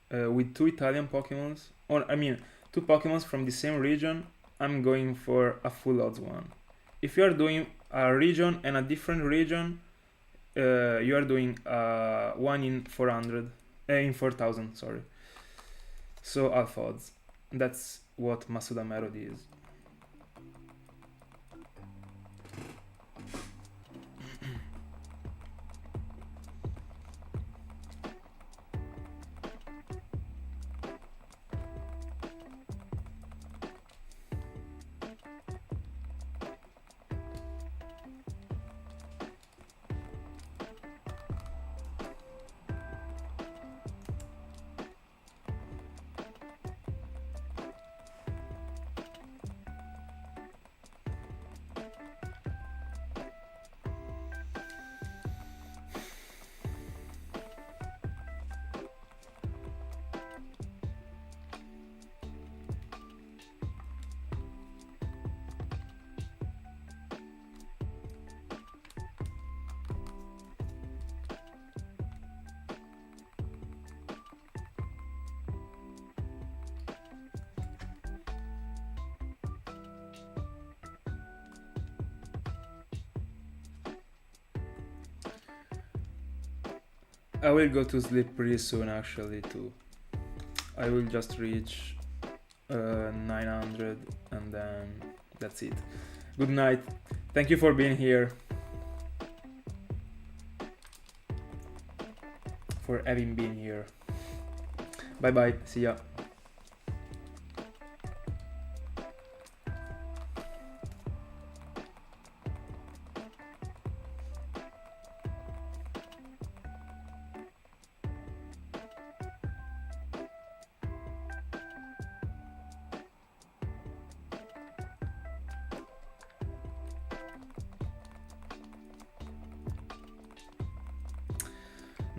with two Italian Pokemons, or I mean two Pokemons from the same region, I'm going for a full odds one. If you are doing a region and a different region, you are doing 1 in 400, in 4000, sorry. So half odds. That's what Pokemonmerald is. I will go to sleep pretty soon actually too. I will just reach 900 and then that's it. Good night. Thank you for being here. For having been here. Bye bye. See ya.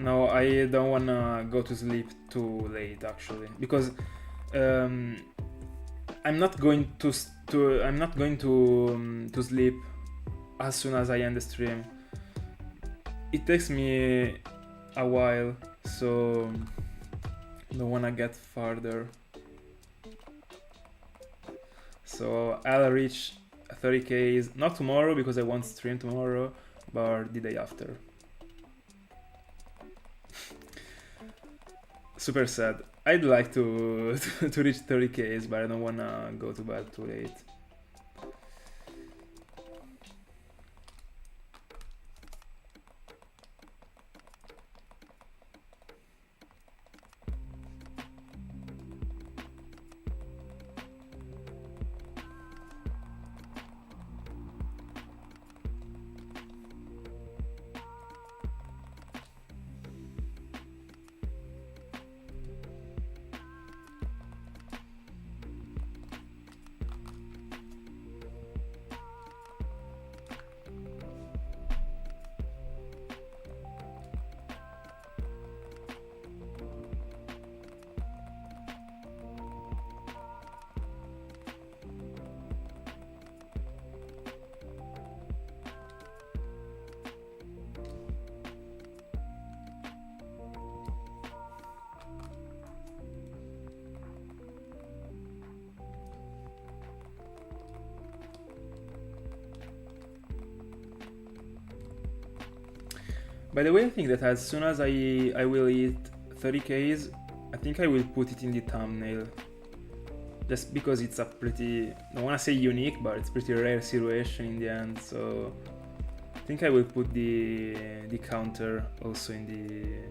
No, I don't wanna go to sleep too late actually, because I'm not going to sleep as soon as I end the stream. It takes me a while, so don't wanna get farther. So I'll reach 30Ks, not tomorrow because I won't stream tomorrow, but the day after. Super sad. I'd like to reach 30Ks, but I don't wanna go to bed too late. By the way, I think that as soon as I will hit 30Ks, I think I will put it in the thumbnail. Just because it's a pretty, I don't want to say unique, but it's pretty rare situation in the end, so I think I will put the counter also in the...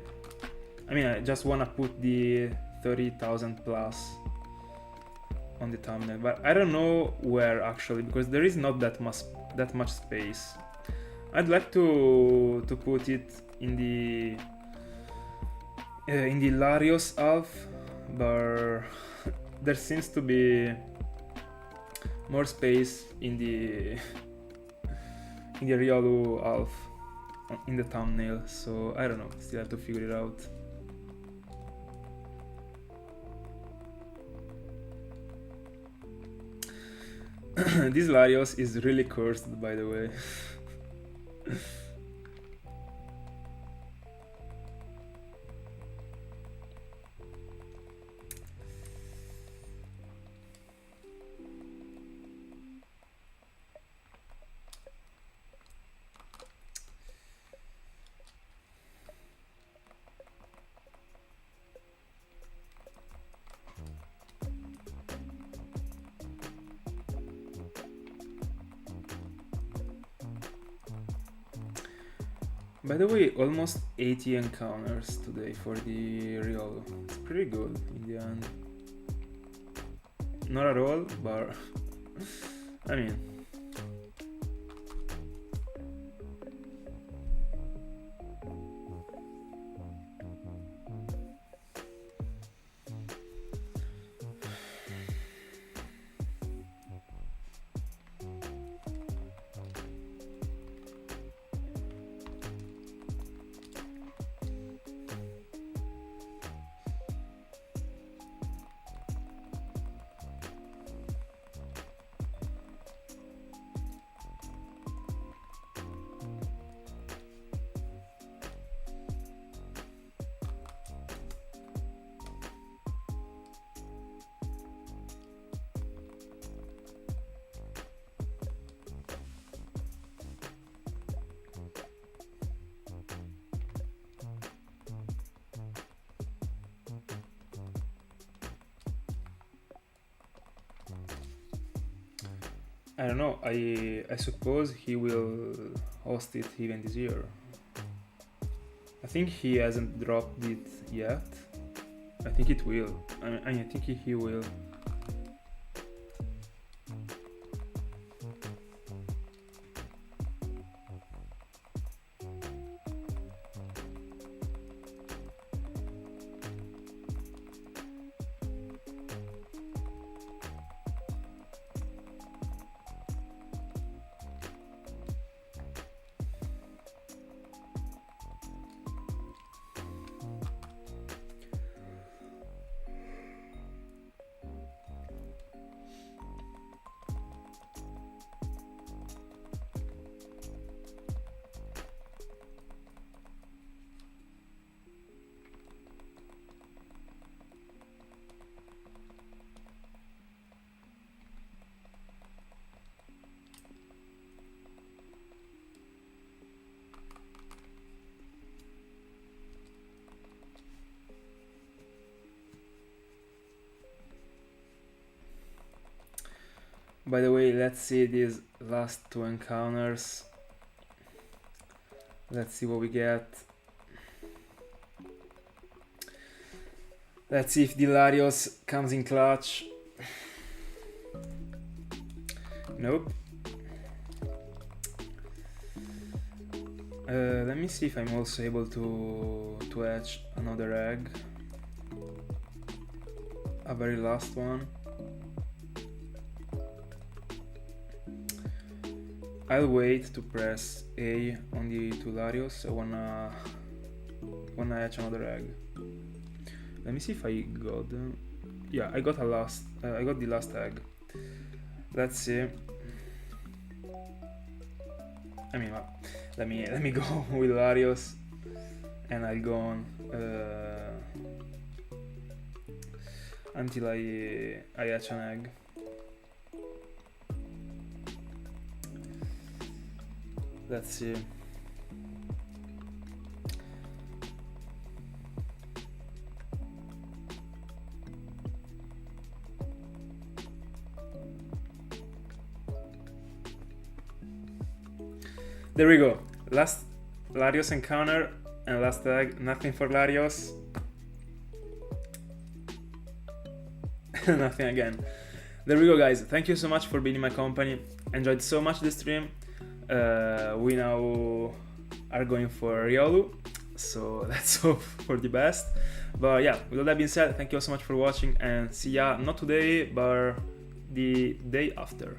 I mean, I just want to put the 30,000 plus on the thumbnail, but I don't know where actually, because there is not that much space. I'd like to put it in the Latios half, but there seems to be more space in the Riolu half in the thumbnail, so I don't know, still have to figure it out. This Latios is really cursed, by the way. By the way, almost 80 encounters today for the Riolu. It's pretty good in the end. Not at all, but I mean. I don't know, I suppose he will host it even this year. I think he hasn't dropped it yet. I think it will. I think he will. By the way, let's see these last two encounters. Let's see what we get. Let's see if the Latios comes in clutch. Nope. Let me see if I'm also able to hatch another egg. A very last one. I'll wait to press A on the two Latios. I wanna hatch another egg. Let me see if I got them. Yeah, I got the last egg. Let's see. I mean, let me go with Latios, and I'll go on until I hatch an egg. Let's see. There we go. Last Latios encounter and last egg. Nothing for Latios. Nothing again. There we go, guys. Thank you so much for being in my company. Enjoyed so much the stream. We now are going for Riolu, so let's hope for the best. But yeah, with all that being said, thank you so much for watching, and see ya not today but the day after.